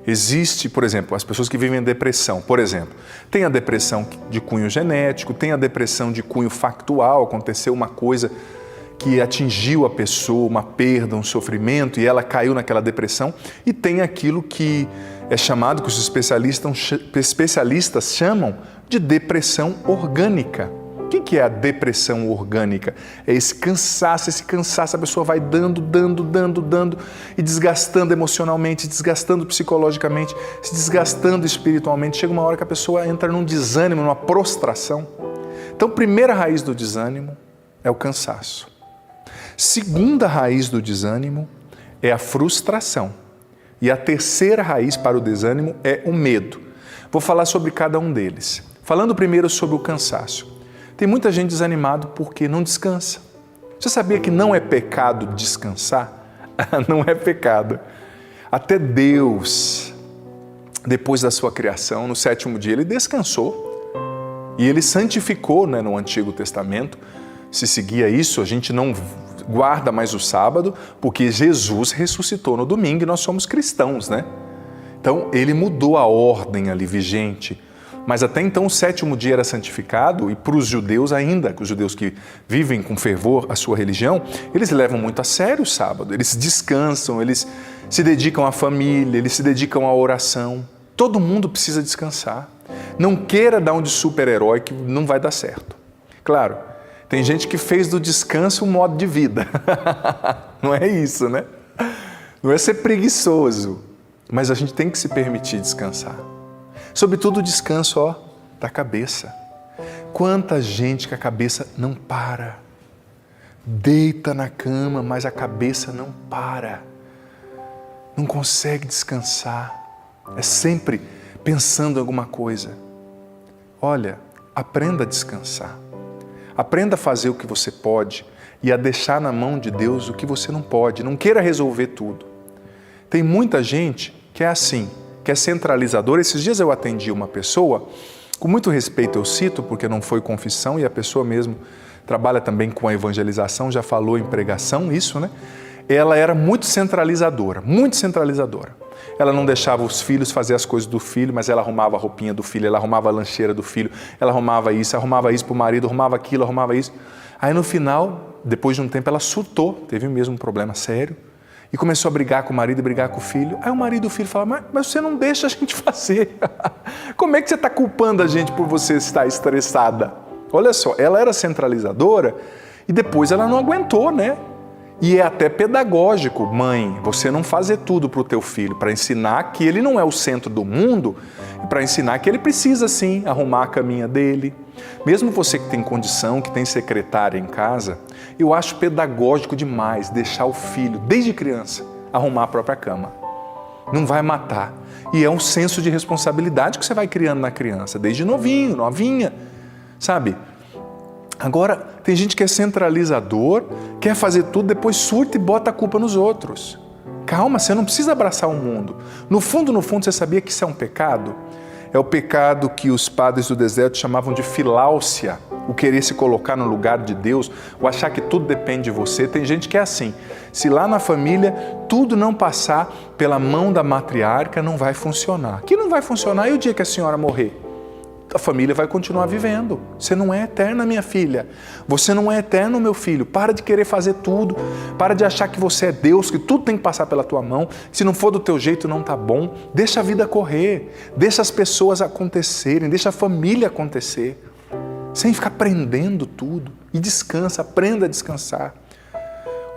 Existe, por exemplo, as pessoas que vivem em depressão, por exemplo, tem a depressão de cunho genético, tem a depressão de cunho factual, aconteceu uma coisa que atingiu a pessoa, uma perda, um sofrimento, e ela caiu naquela depressão, e tem aquilo que é chamado, que os especialistas chamam de depressão orgânica. O que é a depressão orgânica? É esse cansaço, a pessoa vai dando, e desgastando emocionalmente, desgastando psicologicamente, se desgastando espiritualmente. Chega uma hora que a pessoa entra num desânimo, numa prostração. Então, primeira raiz do desânimo é o cansaço. Segunda raiz do desânimo é a frustração. E a terceira raiz para o desânimo é o medo. Vou falar sobre cada um deles. Falando primeiro sobre o cansaço. Tem muita gente desanimada porque não descansa. Você sabia que não é pecado descansar? Não é pecado. Até Deus, depois da sua criação, no 7º dia, Ele descansou. E ele santificou, né, no Antigo Testamento. Se seguia isso, a gente não guarda mais o sábado, porque Jesus ressuscitou no domingo e nós somos cristãos, né? Então, ele mudou a ordem ali vigente. Mas até então o 7º dia era santificado, e para os judeus ainda, os judeus que vivem com fervor a sua religião, eles levam muito a sério o sábado. Eles descansam, eles se dedicam à família, eles se dedicam à oração. Todo mundo precisa descansar. Não queira dar um de super-herói que não vai dar certo. Claro, tem gente que fez do descanso um modo de vida. Não é isso, né? Não é ser preguiçoso, mas a gente tem que se permitir descansar. Sobretudo o descanso, da cabeça. Quanta gente que a cabeça não para. Deita na cama, mas a cabeça não para. Não consegue descansar. É sempre pensando em alguma coisa. Olha, aprenda a descansar. Aprenda a fazer o que você pode e a deixar na mão de Deus o que você não pode. Não queira resolver tudo. Tem muita gente que é assim, que é centralizadora. Esses dias eu atendi uma pessoa, com muito respeito eu cito, porque não foi confissão e a pessoa mesmo trabalha também com a evangelização, já falou em pregação, isso, né? Ela era muito centralizadora, muito centralizadora. Ela não deixava os filhos fazer as coisas do filho, mas ela arrumava a roupinha do filho, ela arrumava a lancheira do filho, ela arrumava isso para o marido, arrumava aquilo, arrumava isso. Aí no final, depois de um tempo, ela surtou, teve mesmo um problema sério, e começou a brigar com o marido e brigar com o filho. Aí o marido e o filho falaram, mas você não deixa a gente fazer. Como é que você está culpando a gente por você estar estressada? Olha só, ela era centralizadora e depois ela não aguentou, né? E é até pedagógico, mãe, você não fazer tudo para o teu filho, para ensinar que ele não é o centro do mundo, e para ensinar que ele precisa sim arrumar a caminha dele. Mesmo você que tem condição, que tem secretária em casa, eu acho pedagógico demais deixar o filho, desde criança, arrumar a própria cama. Não vai matar. E é um senso de responsabilidade que você vai criando na criança, desde novinho, novinha, sabe? Agora, tem gente que é centralizador, quer fazer tudo, depois surta e bota a culpa nos outros. Calma, você não precisa abraçar o mundo. No fundo, você sabia que isso é um pecado? É o pecado que os padres do deserto chamavam de filáusia, o querer se colocar no lugar de Deus, o achar que tudo depende de você. Tem gente que é assim, se lá na família tudo não passar pela mão da matriarca, não vai funcionar. Que não vai funcionar e o dia que a senhora morrer? A família vai continuar vivendo. Você não é eterna, minha filha. Você não é eterno, meu filho. Para de querer fazer tudo. Para de achar que você é Deus, que tudo tem que passar pela tua mão. Se não for do teu jeito, não tá bom. Deixa a vida correr. Deixa as pessoas acontecerem. Deixa a família acontecer. Sem ficar prendendo tudo. E descansa, aprenda a descansar.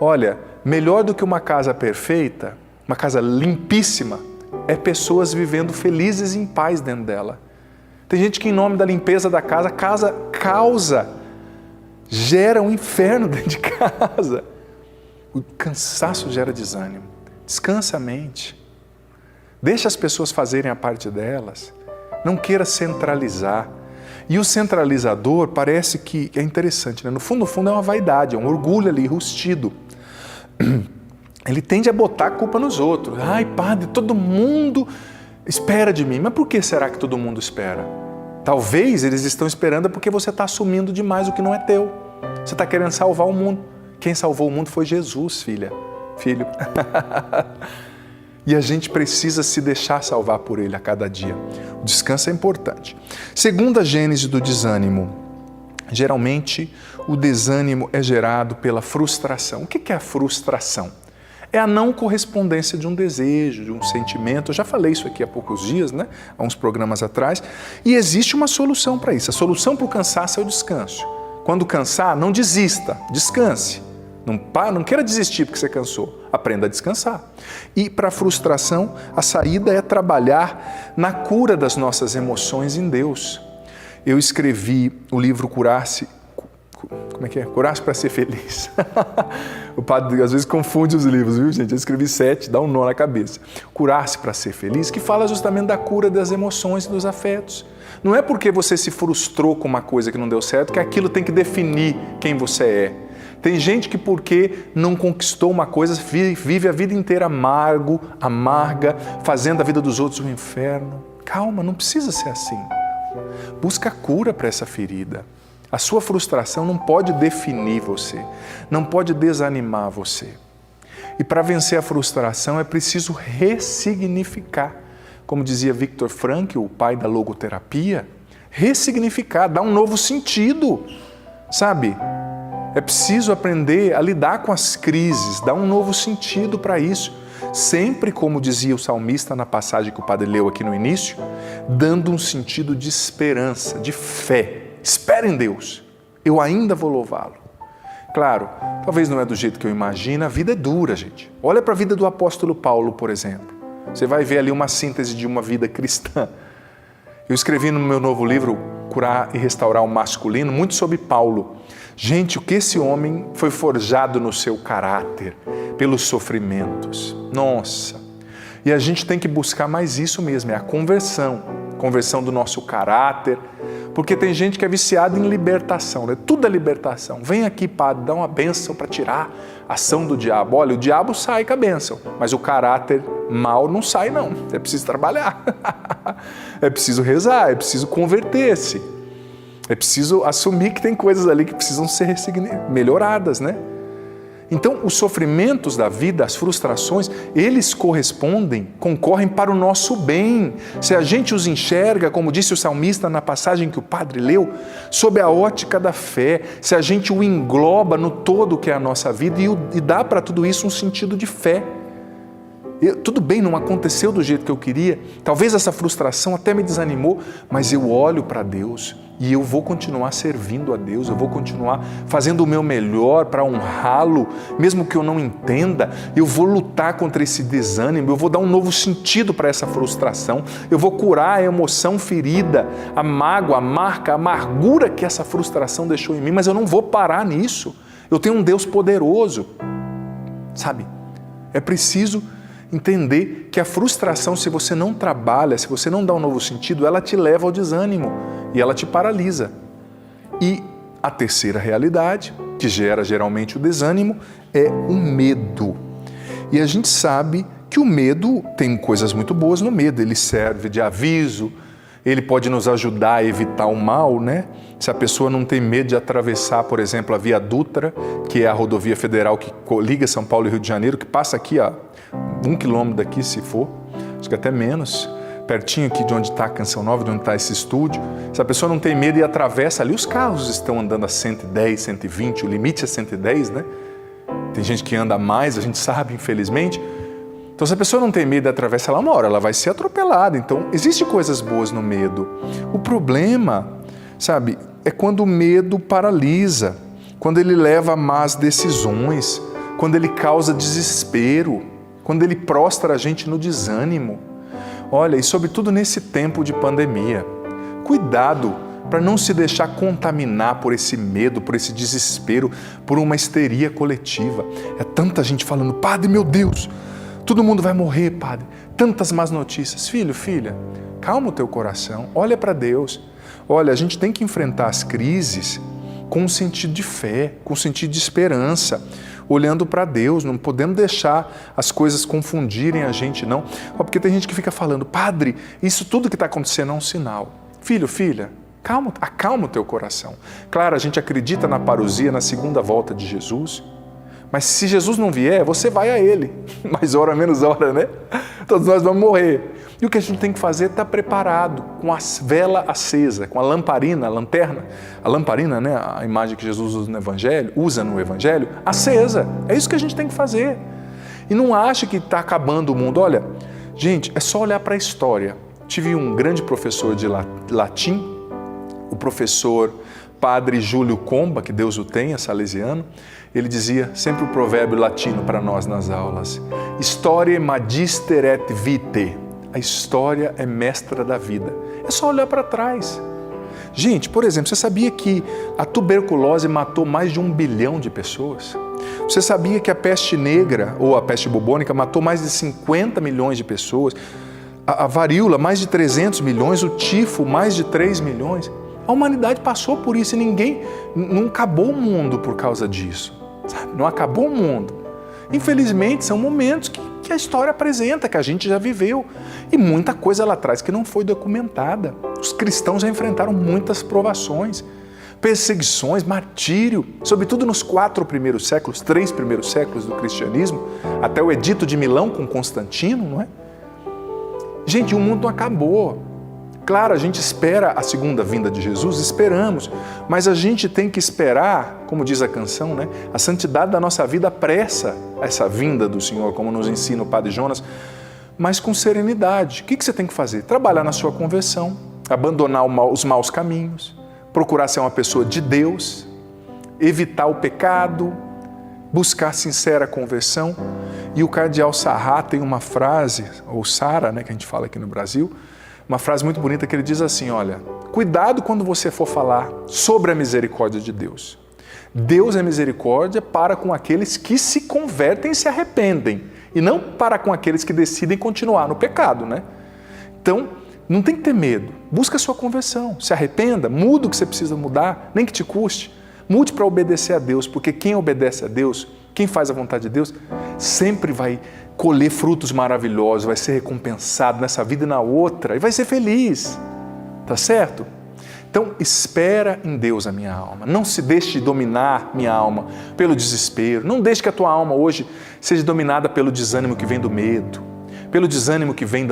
Olha, melhor do que uma casa perfeita, uma casa limpíssima, é pessoas vivendo felizes e em paz dentro dela. Tem gente que em nome da limpeza da casa gera um inferno dentro de casa. O cansaço gera desânimo. Descansa a mente. Deixa as pessoas fazerem a parte delas. Não queira centralizar. E o centralizador parece que é interessante, né? No fundo é uma vaidade, é um orgulho ali, rustido. Ele tende a botar a culpa nos outros. Ai, padre, todo mundo espera de mim. Mas por que será que todo mundo espera? Talvez eles estão esperando porque você está assumindo demais o que não é teu. Você está querendo salvar o mundo. Quem salvou o mundo foi Jesus, filho. E a gente precisa se deixar salvar por Ele a cada dia. O descanso é importante. Segunda gênese do desânimo. Geralmente, o desânimo é gerado pela frustração. O que é a frustração? É a não correspondência de um desejo, de um sentimento. Eu já falei isso aqui há poucos dias, né? Há uns programas atrás. E existe uma solução para isso. A solução para o cansaço é o descanso. Quando cansar, não desista, descanse. Não queira desistir porque você cansou. Aprenda a descansar. E para a frustração, a saída é trabalhar na cura das nossas emoções em Deus. Eu escrevi o livro Curar-se. Como é que é? Curar-se para ser feliz. O padre às vezes confunde os livros, viu, gente? Eu escrevi 7, dá um nó na cabeça. Curar-se para ser feliz, que fala justamente da cura das emoções e dos afetos. Não é porque você se frustrou com uma coisa que não deu certo que aquilo tem que definir quem você é. Tem gente que porque não conquistou uma coisa, vive a vida inteira amarga, fazendo a vida dos outros um inferno. Calma, não precisa ser assim. Busca cura para essa ferida. A sua frustração não pode definir você, não pode desanimar você. E para vencer a frustração é preciso ressignificar. Como dizia Viktor Frankl, o pai da logoterapia, ressignificar, dar um novo sentido, sabe? É preciso aprender a lidar com as crises, dar um novo sentido para isso. Sempre, como dizia o salmista na passagem que o padre leu aqui no início, dando um sentido de esperança, de fé. Espera em Deus, eu ainda vou louvá-lo. Claro, talvez não é do jeito que eu imagino, a vida é dura, gente. Olha para a vida do apóstolo Paulo, por exemplo. Você vai ver ali uma síntese de uma vida cristã. Eu escrevi no meu novo livro, Curar e Restaurar o Masculino, muito sobre Paulo. Gente, o que esse homem foi forjado no seu caráter, pelos sofrimentos. Nossa! E a gente tem que buscar mais isso mesmo, é a conversão do nosso caráter, porque tem gente que é viciada em libertação, né? Tudo é libertação. Vem aqui, padre, dá uma bênção para tirar a ação do diabo. Olha, o diabo sai com a bênção, mas o caráter mal não sai não, é preciso trabalhar, é preciso rezar, é preciso converter-se, é preciso assumir que tem coisas ali que precisam ser melhoradas, né? Então, os sofrimentos da vida, as frustrações, eles concorrem para o nosso bem. Se a gente os enxerga, como disse o salmista na passagem que o padre leu, sob a ótica da fé, se a gente o engloba no todo que é a nossa vida e dá para tudo isso um sentido de fé. Tudo bem, não aconteceu do jeito que eu queria, talvez essa frustração até me desanimou, mas eu olho para Deus e eu vou continuar servindo a Deus, eu vou continuar fazendo o meu melhor para honrá-lo, mesmo que eu não entenda, eu vou lutar contra esse desânimo, eu vou dar um novo sentido para essa frustração, eu vou curar a emoção ferida, a mágoa, a marca, a amargura que essa frustração deixou em mim, mas eu não vou parar nisso, eu tenho um Deus poderoso, sabe? É preciso entender que a frustração, se você não trabalha, se você não dá um novo sentido, ela te leva ao desânimo e ela te paralisa. E a terceira realidade, que gera geralmente o desânimo, é o medo. E a gente sabe que o medo tem coisas muito boas no medo, ele serve de aviso, ele pode nos ajudar a evitar o mal, né? Se a pessoa não tem medo de atravessar, por exemplo, a Via Dutra, que é a rodovia federal que liga São Paulo e Rio de Janeiro, que passa aqui a 1 quilômetro daqui, se for, acho que até menos, pertinho aqui de onde está a Canção Nova, de onde está esse estúdio. Se a pessoa não tem medo e atravessa ali, os carros estão andando a 110, 120, o limite é 110, né? Tem gente que anda mais, a gente sabe, infelizmente. Então, se a pessoa não tem medo e atravessa lá uma hora, ela vai ser atropelada. Então, existem coisas boas no medo. O problema, sabe, é quando o medo paralisa, quando ele leva a más decisões, quando ele causa desespero, quando ele prostra a gente no desânimo. Olha, e sobretudo nesse tempo de pandemia, cuidado para não se deixar contaminar por esse medo, por esse desespero, por uma histeria coletiva. É tanta gente falando, padre, meu Deus, todo mundo vai morrer, padre. Tantas más notícias. Filho, filha, calma o teu coração, olha para Deus. Olha, a gente tem que enfrentar as crises com um sentido de fé, com um sentido de esperança, olhando para Deus, não podemos deixar as coisas confundirem a gente, não. Porque tem gente que fica falando, padre, isso tudo que está acontecendo é um sinal. Filho, filha, acalma o teu coração. Claro, a gente acredita na parousia, na segunda volta de Jesus, mas se Jesus não vier, você vai a Ele. Mais hora, menos hora, né? Todos nós vamos morrer. E o que a gente tem que fazer é estar preparado, com a vela acesa, com a lamparina, a lanterna. A lamparina, né? A imagem que Jesus usa no Evangelho, acesa. É isso que a gente tem que fazer. E não ache que está acabando o mundo. Olha, gente, é só olhar para a história. Tive um grande professor de latim, o professor Padre Júlio Comba, que Deus o tenha, salesiano. Ele dizia sempre o provérbio latino para nós nas aulas. Historiae magister et vitae. A história é mestra da vida. É só olhar para trás. Gente, por exemplo, você sabia que a tuberculose matou mais de 1 bilhão de pessoas? Você sabia que a peste negra ou a peste bubônica matou mais de 50 milhões de pessoas? A varíola, mais de 300 milhões, o tifo, mais de 3 milhões. A humanidade passou por isso e não acabou o mundo por causa disso. Sabe? Não acabou o mundo. Infelizmente, são momentos que que a história apresenta, que a gente já viveu. E muita coisa lá atrás que não foi documentada. Os cristãos já enfrentaram muitas provações, perseguições, martírio, sobretudo nos 3 primeiros séculos do cristianismo, até o Edito de Milão com Constantino, não é? Gente, o mundo não acabou. Claro, a gente espera a segunda vinda de Jesus, esperamos, mas a gente tem que esperar, como diz a canção, né? A santidade da nossa vida apressa essa vinda do Senhor, como nos ensina o Padre Jonas, mas com serenidade. O que você tem que fazer? Trabalhar na sua conversão, abandonar os maus caminhos, procurar ser uma pessoa de Deus, evitar o pecado, buscar sincera conversão. E o cardeal Sarrat tem uma frase, ou Sara, né, que a gente fala aqui no Brasil, uma frase muito bonita que ele diz assim, olha, cuidado quando você for falar sobre a misericórdia de Deus. Deus é misericórdia para com aqueles que se convertem e se arrependem, e não para com aqueles que decidem continuar no pecado, né? Então, não tem que ter medo, busca a sua conversão, se arrependa, muda o que você precisa mudar, nem que te custe, mude para obedecer a Deus, porque quem obedece a Deus, quem faz a vontade de Deus, sempre vai colher frutos maravilhosos, vai ser recompensado nessa vida e na outra, e vai ser feliz, tá certo? Então, espera em Deus a minha alma, não se deixe dominar minha alma pelo desespero, não deixe que a tua alma hoje seja dominada pelo desânimo que vem do medo, pelo desânimo que vem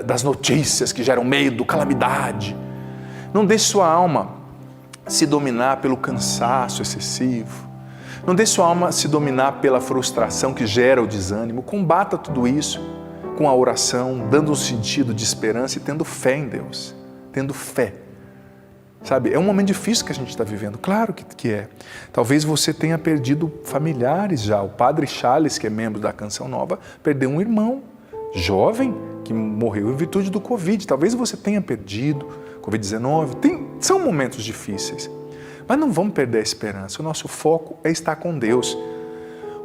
das notícias que geram medo, calamidade. Não deixe sua alma se dominar pelo cansaço excessivo. Não deixe sua alma se dominar pela frustração que gera o desânimo. Combata tudo isso com a oração, dando um sentido de esperança e tendo fé em Deus. Tendo fé. Sabe, é um momento difícil que a gente está vivendo. Claro que é. Talvez você tenha perdido familiares já. O padre Charles, que é membro da Canção Nova, perdeu um irmão jovem que morreu em virtude do Covid. Talvez você tenha perdido Covid-19. São momentos difíceis. Mas não vamos perder a esperança. O nosso foco é estar com Deus.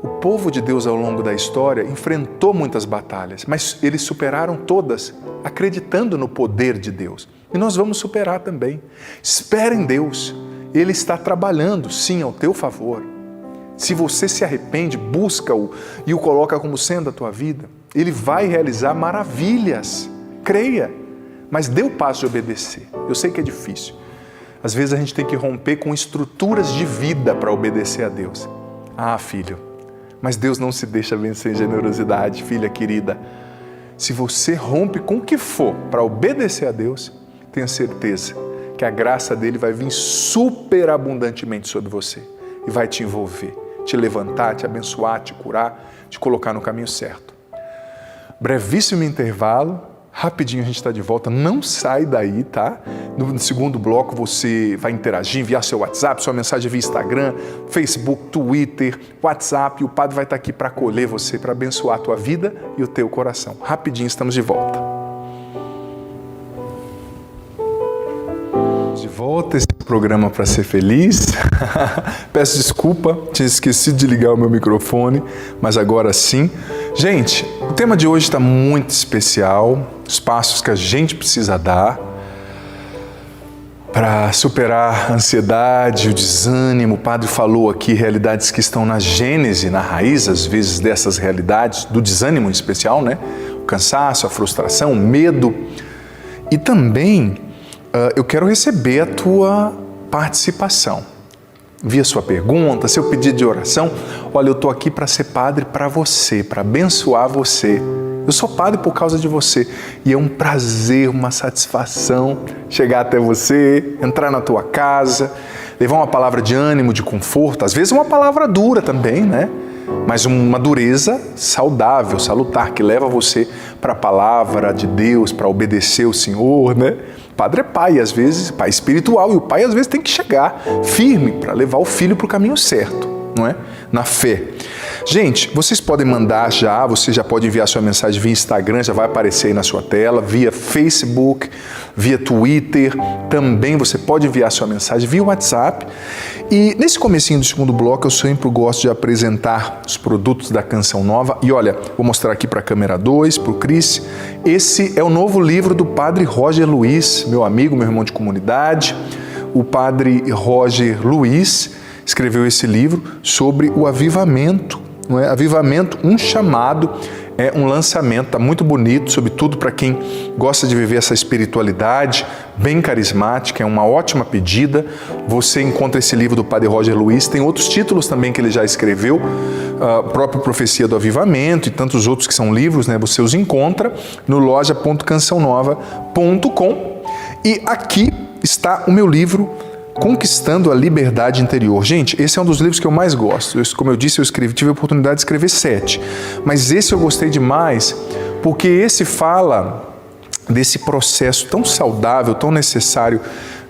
O povo de Deus ao longo da história enfrentou muitas batalhas, mas eles superaram todas acreditando no poder de Deus. E nós vamos superar também. Espera em Deus. Ele está trabalhando, sim, ao teu favor. Se você se arrepende, busca-o e o coloca como sendo a tua vida, ele vai realizar maravilhas. Creia, mas dê o passo de obedecer. Eu sei que é difícil. Às vezes a gente tem que romper com estruturas de vida para obedecer a Deus. Ah, filho, mas Deus não se deixa vencer em generosidade, filha querida. Se você rompe com o que for para obedecer a Deus, tenha certeza que a graça dele vai vir superabundantemente sobre você e vai te envolver, te levantar, te abençoar, te curar, te colocar no caminho certo. Brevíssimo intervalo. Rapidinho a gente está de volta, não sai daí, tá? No segundo bloco você vai interagir, enviar seu WhatsApp, sua mensagem via Instagram, Facebook, Twitter, WhatsApp, e o Padre vai estar aqui para acolher você, para abençoar a tua vida e o teu coração. Rapidinho estamos de volta. De volta esse programa para ser feliz. Peço desculpa, tinha esquecido de ligar o meu microfone, mas agora sim. Gente, o tema de hoje está muito especial, os passos que a gente precisa dar para superar a ansiedade, o desânimo. O Padre falou aqui realidades que estão na gênese, na raiz, às vezes, dessas realidades, do desânimo em especial, né? O cansaço, a frustração, o medo. E também eu quero receber a tua participação. Via sua pergunta, seu pedido de oração. Olha, eu estou aqui para ser padre para você, para abençoar você. Eu sou padre por causa de você. E é um prazer, uma satisfação chegar até você, entrar na tua casa, levar uma palavra de ânimo, de conforto. Às vezes uma palavra dura também, né? Mas uma dureza saudável, salutar, que leva você para a palavra de Deus, para obedecer o Senhor, né? Padre é pai, às vezes, pai espiritual, e o pai às vezes tem que chegar firme para levar o filho para o caminho certo, não é? Na fé. Gente, vocês podem mandar já, você já pode enviar sua mensagem via Instagram, já vai aparecer aí na sua tela, via Facebook, via Twitter, também você pode enviar sua mensagem via WhatsApp. E nesse comecinho do segundo bloco, eu sempre gosto de apresentar os produtos da Canção Nova. E olha, vou mostrar aqui para a câmera 2, para o Cris. Esse é o novo livro do Padre Roger Luiz, meu amigo, meu irmão de comunidade. O Padre Roger Luiz escreveu esse livro sobre o avivamento. Não é? Avivamento, um chamado, É um lançamento, tá muito bonito, sobretudo para quem gosta de viver essa espiritualidade bem carismática, é uma ótima pedida. Você encontra esse livro do Padre Roger Luiz, tem outros títulos também que ele já escreveu, próprio Profecia do Avivamento e tantos outros que são livros, né? Você os encontra no loja.cançãonova.com. E aqui está o meu livro, Conquistando a Liberdade Interior. Gente, esse é um dos livros que eu mais gosto. Como eu disse, tive a oportunidade de escrever 7. Mas esse eu gostei demais, porque esse fala desse processo tão saudável, tão necessário,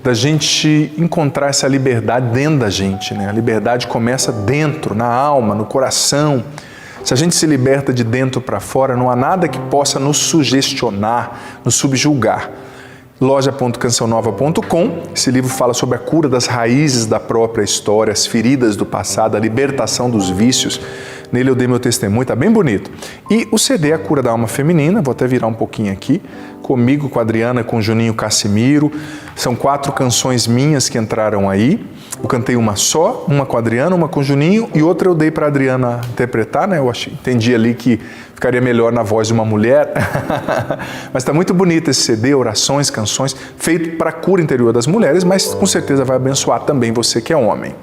da gente encontrar essa liberdade dentro da gente, né? A liberdade começa dentro, na alma, no coração. Se a gente se liberta de dentro para fora, não há nada que possa nos sugestionar, nos subjugar. Loja.cançãonova.com. Esse livro fala sobre a cura das raízes da própria história, as feridas do passado, a libertação dos vícios. Nele eu dei meu testemunho, tá bem bonito. E o CD A Cura da Alma Feminina, vou até virar um pouquinho aqui, comigo, com a Adriana, com o Juninho Cassimiro. São 4 canções minhas que entraram aí. Eu cantei uma só, uma com a Adriana, uma com o Juninho e outra eu dei para a Adriana interpretar, né? Eu entendi ali que ficaria melhor na voz de uma mulher. Mas está muito bonito esse CD, orações, canções, feito para a cura interior das mulheres, mas com certeza vai abençoar também você que é homem.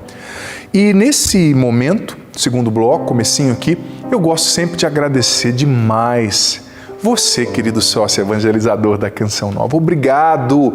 E nesse momento, segundo bloco, comecinho aqui, eu gosto sempre de agradecer demais você, querido sócio evangelizador da Canção Nova. Obrigado!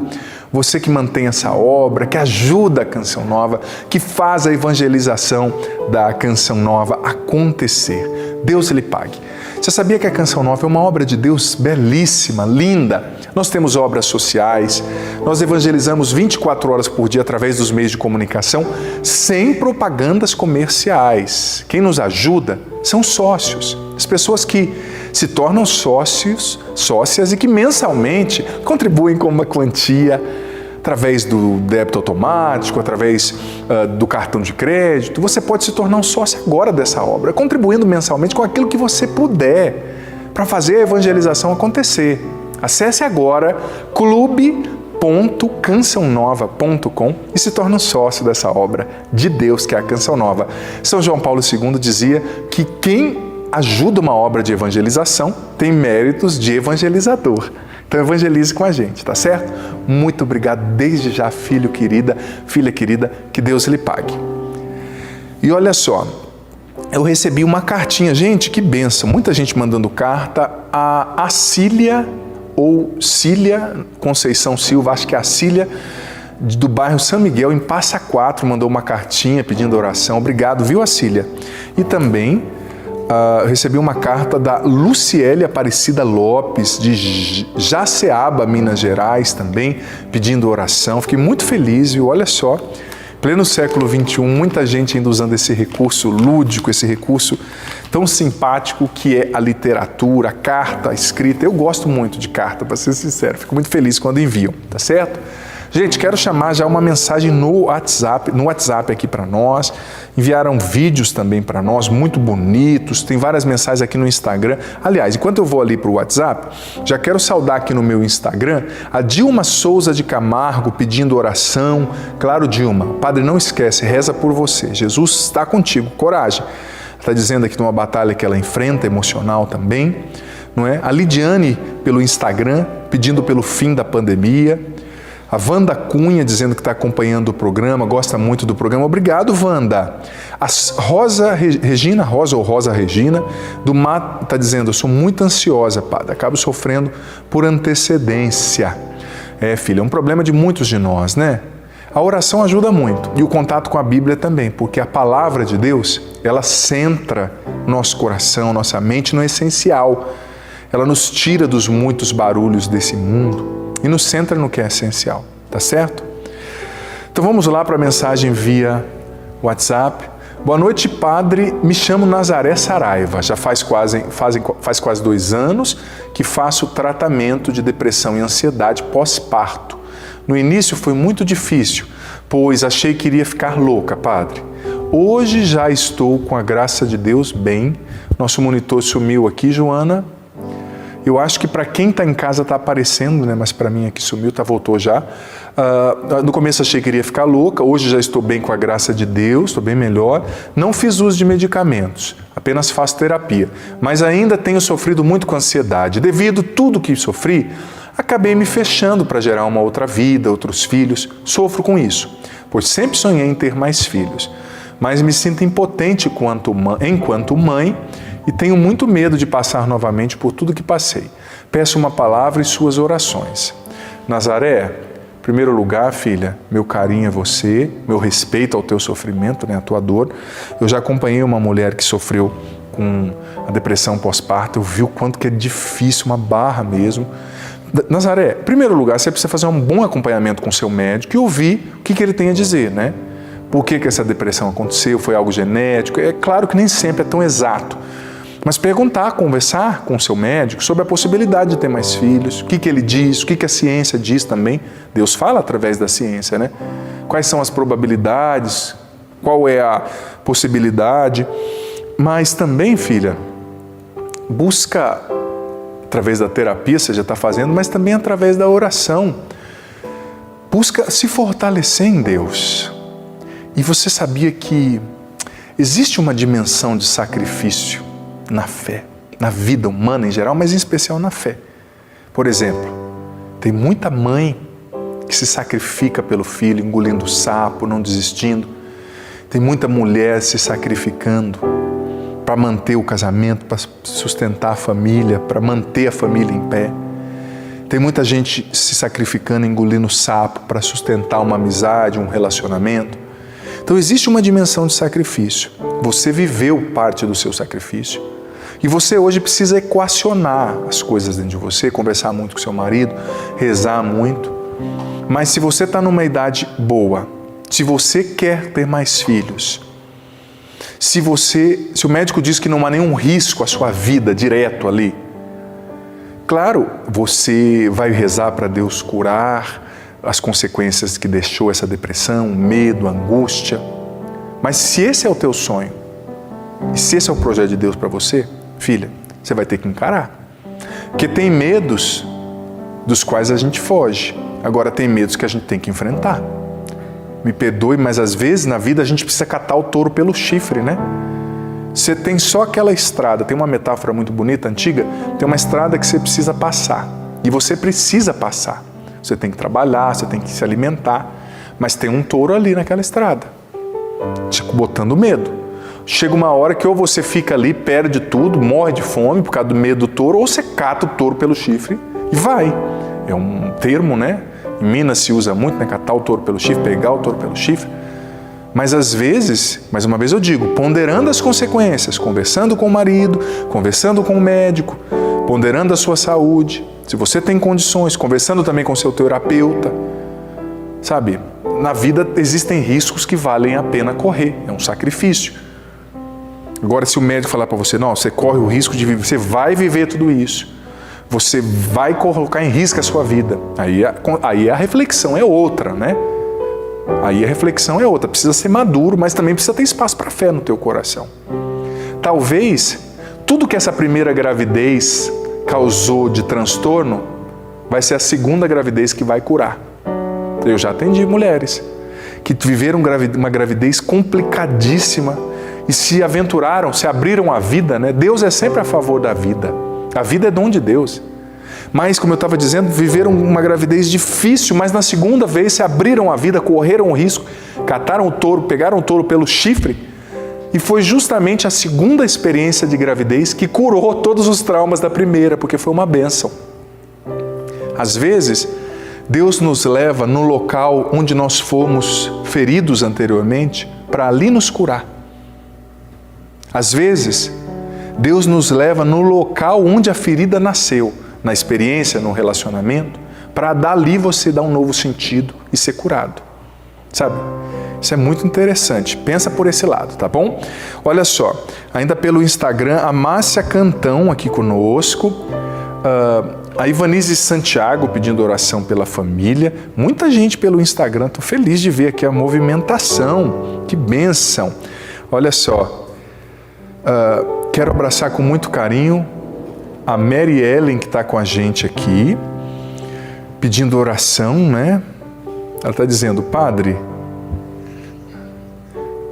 Você que mantém essa obra, que ajuda a Canção Nova, que faz a evangelização da Canção Nova acontecer. Deus lhe pague. Você sabia que a Canção Nova é uma obra de Deus belíssima, linda? Nós temos obras sociais, nós evangelizamos 24 horas por dia através dos meios de comunicação, sem propagandas comerciais. Quem nos ajuda são sócios, as pessoas que se tornam sócias e que mensalmente contribuem com uma quantia através do débito automático, através do cartão de crédito. Você pode se tornar um sócio agora dessa obra, contribuindo mensalmente com aquilo que você puder para fazer a evangelização acontecer. Acesse agora clube.cançãonova.com e se torne um sócio dessa obra de Deus que é a Canção Nova. São João Paulo II dizia que quem ajuda uma obra de evangelização tem méritos de evangelizador. Então evangelize com a gente, tá certo? Muito obrigado desde já, filha querida, que Deus lhe pague. E olha só, eu recebi uma cartinha, gente, que bênção, muita gente mandando carta. A Cília, ou Cília Conceição Silva, acho que é a Cília, do bairro São Miguel, em Passa Quatro, mandou uma cartinha pedindo oração. Obrigado, viu, Cília? E também recebi uma carta da Luciele Aparecida Lopes, de Jaceaba, Minas Gerais, também, pedindo oração. Fiquei muito feliz, viu? Olha só, pleno século XXI, muita gente ainda usando esse recurso lúdico, esse recurso tão simpático que é a literatura, a carta, a escrita. Eu gosto muito de carta, para ser sincero, fico muito feliz quando enviam, tá certo? Gente, quero chamar já uma mensagem no WhatsApp aqui para nós. Enviaram vídeos também para nós, muito bonitos. Tem várias mensagens aqui no Instagram. Aliás, enquanto eu vou ali para o WhatsApp, já quero saudar aqui no meu Instagram a Dilma Souza de Camargo pedindo oração. Claro, Dilma, Padre, não esquece, reza por você. Jesus está contigo, coragem. Está dizendo aqui de uma batalha que ela enfrenta, emocional também, não é? A Lidiane pelo Instagram pedindo pelo fim da pandemia. A Wanda Cunha dizendo que está acompanhando o programa, gosta muito do programa. Obrigado, Wanda. A Rosa Regina, do Mato, está dizendo, eu sou muito ansiosa, Padre, acabo sofrendo por antecedência. Filha, é um problema de muitos de nós, né? A oração ajuda muito e o contato com a Bíblia também, porque a palavra de Deus, ela centra nosso coração, nossa mente no essencial. Ela nos tira dos muitos barulhos desse mundo e nos centra no que é essencial, tá certo? Então vamos lá para a mensagem via WhatsApp. Boa noite, Padre, me chamo Nazaré Saraiva, já faz quase 2 anos que faço tratamento de depressão e ansiedade pós-parto. No início foi muito difícil, pois achei que iria ficar louca, Padre. Hoje já estou, com a graça de Deus, bem. Nosso monitor sumiu aqui, Joana. Eu acho que para quem está em casa está aparecendo, né? Mas para mim aqui sumiu, voltou já. No começo achei que iria ficar louca, hoje já estou bem com a graça de Deus, estou bem melhor. Não fiz uso de medicamentos, apenas faço terapia. Mas ainda tenho sofrido muito com ansiedade. Devido a tudo que sofri, acabei me fechando para gerar uma outra vida, outros filhos. Sofro com isso, pois sempre sonhei em ter mais filhos. Mas me sinto impotente enquanto mãe e tenho muito medo de passar novamente por tudo que passei. Peço uma palavra e suas orações. Nazaré, em primeiro lugar, filha, meu carinho a você, meu respeito ao teu sofrimento, né, a tua dor. Eu já acompanhei uma mulher que sofreu com a depressão pós-parto, eu vi o quanto que é difícil, uma barra mesmo. Nazaré, em primeiro lugar, você precisa fazer um bom acompanhamento com o seu médico e ouvir o que ele tem a dizer, né? Por que essa depressão aconteceu? Foi algo genético? É claro que nem sempre é tão exato. Mas perguntar, conversar com o seu médico sobre a possibilidade de ter mais filhos, o que ele diz, o que a ciência diz também. Deus fala através da ciência, né? Quais são as probabilidades, qual é a possibilidade. Mas também, filha, busca, através da terapia, você já está fazendo, mas também através da oração. Busca se fortalecer em Deus. E você sabia que existe uma dimensão de sacrifício na fé, na vida humana em geral, mas em especial na fé. Por exemplo, tem muita mãe que se sacrifica pelo filho, engolindo sapo, não desistindo. Tem muita mulher se sacrificando para manter o casamento, para sustentar a família, para manter a família em pé. Tem muita gente se sacrificando, engolindo sapo para sustentar uma amizade, um relacionamento. Então existe uma dimensão de sacrifício. Você viveu parte do seu sacrifício. E você hoje precisa equacionar as coisas dentro de você, conversar muito com seu marido, rezar muito. Mas se você está numa idade boa, se você quer ter mais filhos, se o médico diz que não há nenhum risco à sua vida direto ali, claro, você vai rezar para Deus curar as consequências que deixou essa depressão, medo, angústia. Mas se esse é o teu sonho, e se esse é o projeto de Deus para você, filha, você vai ter que encarar. Porque tem medos dos quais a gente foge. Agora tem medos que a gente tem que enfrentar. Me perdoe, mas às vezes na vida a gente precisa catar o touro pelo chifre, né? Você tem só aquela estrada, tem uma metáfora muito bonita, antiga, tem uma estrada que você precisa passar. E você precisa passar. Você tem que trabalhar, você tem que se alimentar, mas tem um touro ali naquela estrada, te botando medo. Chega uma hora que ou você fica ali, perde tudo, morre de fome por causa do medo do touro, ou você cata o touro pelo chifre e vai. É um termo, né? Em Minas se usa muito, né? Catar o touro pelo chifre, pegar o touro pelo chifre. Mas às vezes, mais uma vez eu digo, ponderando as consequências, conversando com o marido, conversando com o médico, ponderando a sua saúde, se você tem condições, conversando também com o seu terapeuta. Sabe, na vida existem riscos que valem a pena correr, é um sacrifício. Agora, se o médico falar para você, não, você corre o risco de viver, você vai viver tudo isso, você vai colocar em risco a sua vida, aí a reflexão é outra, né? Aí a reflexão é outra, precisa ser maduro, mas também precisa ter espaço para a fé no teu coração. Talvez tudo que essa primeira gravidez causou de transtorno vai ser a segunda gravidez que vai curar. Eu já atendi mulheres que viveram uma gravidez complicadíssima e se aventuraram, se abriram à vida, né? Deus é sempre a favor da vida. A vida é dom de Deus. Mas, como eu estava dizendo, viveram uma gravidez difícil, mas na segunda vez se abriram à vida, correram o risco, cataram o touro, pegaram o touro pelo chifre, e foi justamente a segunda experiência de gravidez que curou todos os traumas da primeira, porque foi uma bênção. Às vezes, Deus nos leva no local onde nós fomos feridos anteriormente, para ali nos curar. Às vezes, Deus nos leva no local onde a ferida nasceu, na experiência, no relacionamento, para dali você dar um novo sentido e ser curado. Sabe? Isso é muito interessante. Pensa por esse lado, tá bom? Olha só, ainda pelo Instagram, a Márcia Cantão aqui conosco, a Ivanise Santiago pedindo oração pela família. Muita gente pelo Instagram, estou feliz de ver aqui a movimentação. Que bênção! Olha só, quero abraçar com muito carinho a Mary Ellen, que está com a gente aqui, pedindo oração, né? Ela está dizendo, padre...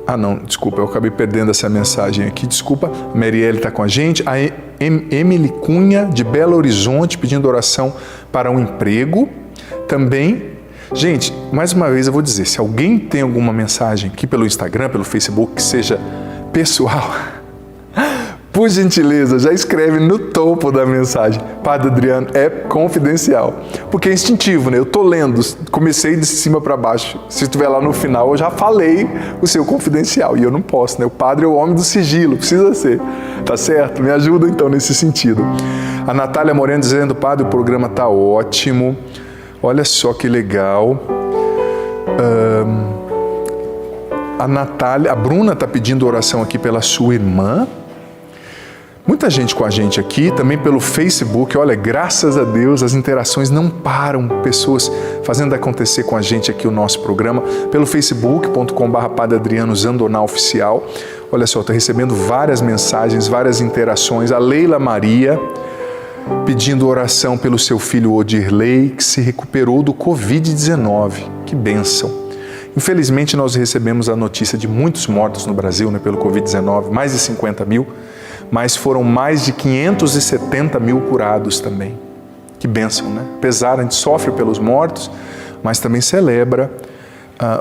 Ah, não, desculpa, eu acabei perdendo essa mensagem aqui, desculpa. A Marielle está com a gente. A Emily Cunha, de Belo Horizonte, pedindo oração para um emprego. Também, gente, mais uma vez eu vou dizer, se alguém tem alguma mensagem aqui pelo Instagram, pelo Facebook, que seja pessoal, por gentileza, já escreve no topo da mensagem. Padre Adriano, é confidencial. Porque é instintivo, né? Eu tô lendo, comecei de cima para baixo. Se estiver lá no final, eu já falei o seu confidencial. E eu não posso, né? O padre é o homem do sigilo, precisa ser. Tá certo? Me ajuda então nesse sentido. A Natália Moreno dizendo, padre, o programa tá ótimo. Olha só que legal. A Bruna tá pedindo oração aqui pela sua irmã. Muita gente com a gente aqui, também pelo Facebook. Olha, graças a Deus, as interações não param. Pessoas fazendo acontecer com a gente aqui o nosso programa. Pelo facebook.com/Padre Adriano Zandonal Oficial. Olha só, estou recebendo várias mensagens, várias interações. A Leila Maria pedindo oração pelo seu filho Odirley, que se recuperou do Covid-19. Que bênção. Infelizmente, nós recebemos a notícia de muitos mortos no Brasil, né, pelo Covid-19, mais de 50 mil. Mas foram mais de 570 mil curados também. Que bênção, né? Apesar, a gente sofre pelos mortos, mas também celebra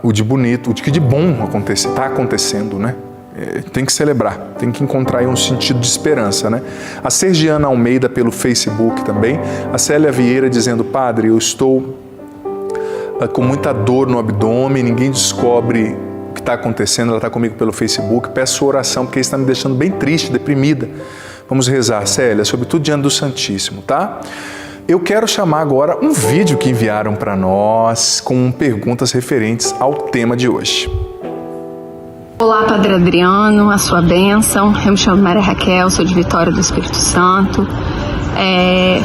o de bonito, o de que de bom está acontecendo, né? Tem que celebrar, tem que encontrar aí um sentido de esperança, né? A Sergiana Almeida pelo Facebook também. A Célia Vieira dizendo, padre, eu estou com muita dor no abdômen, ninguém descobre o que está acontecendo, ela está comigo pelo Facebook, peço oração, porque isso está me deixando bem triste, deprimida. Vamos rezar, Célia, sobretudo diante do Santíssimo, tá? Eu quero chamar agora um vídeo que enviaram para nós, com perguntas referentes ao tema de hoje. Olá, Padre Adriano, a sua bênção. Eu me chamo Maria Raquel, sou de Vitória do Espírito Santo.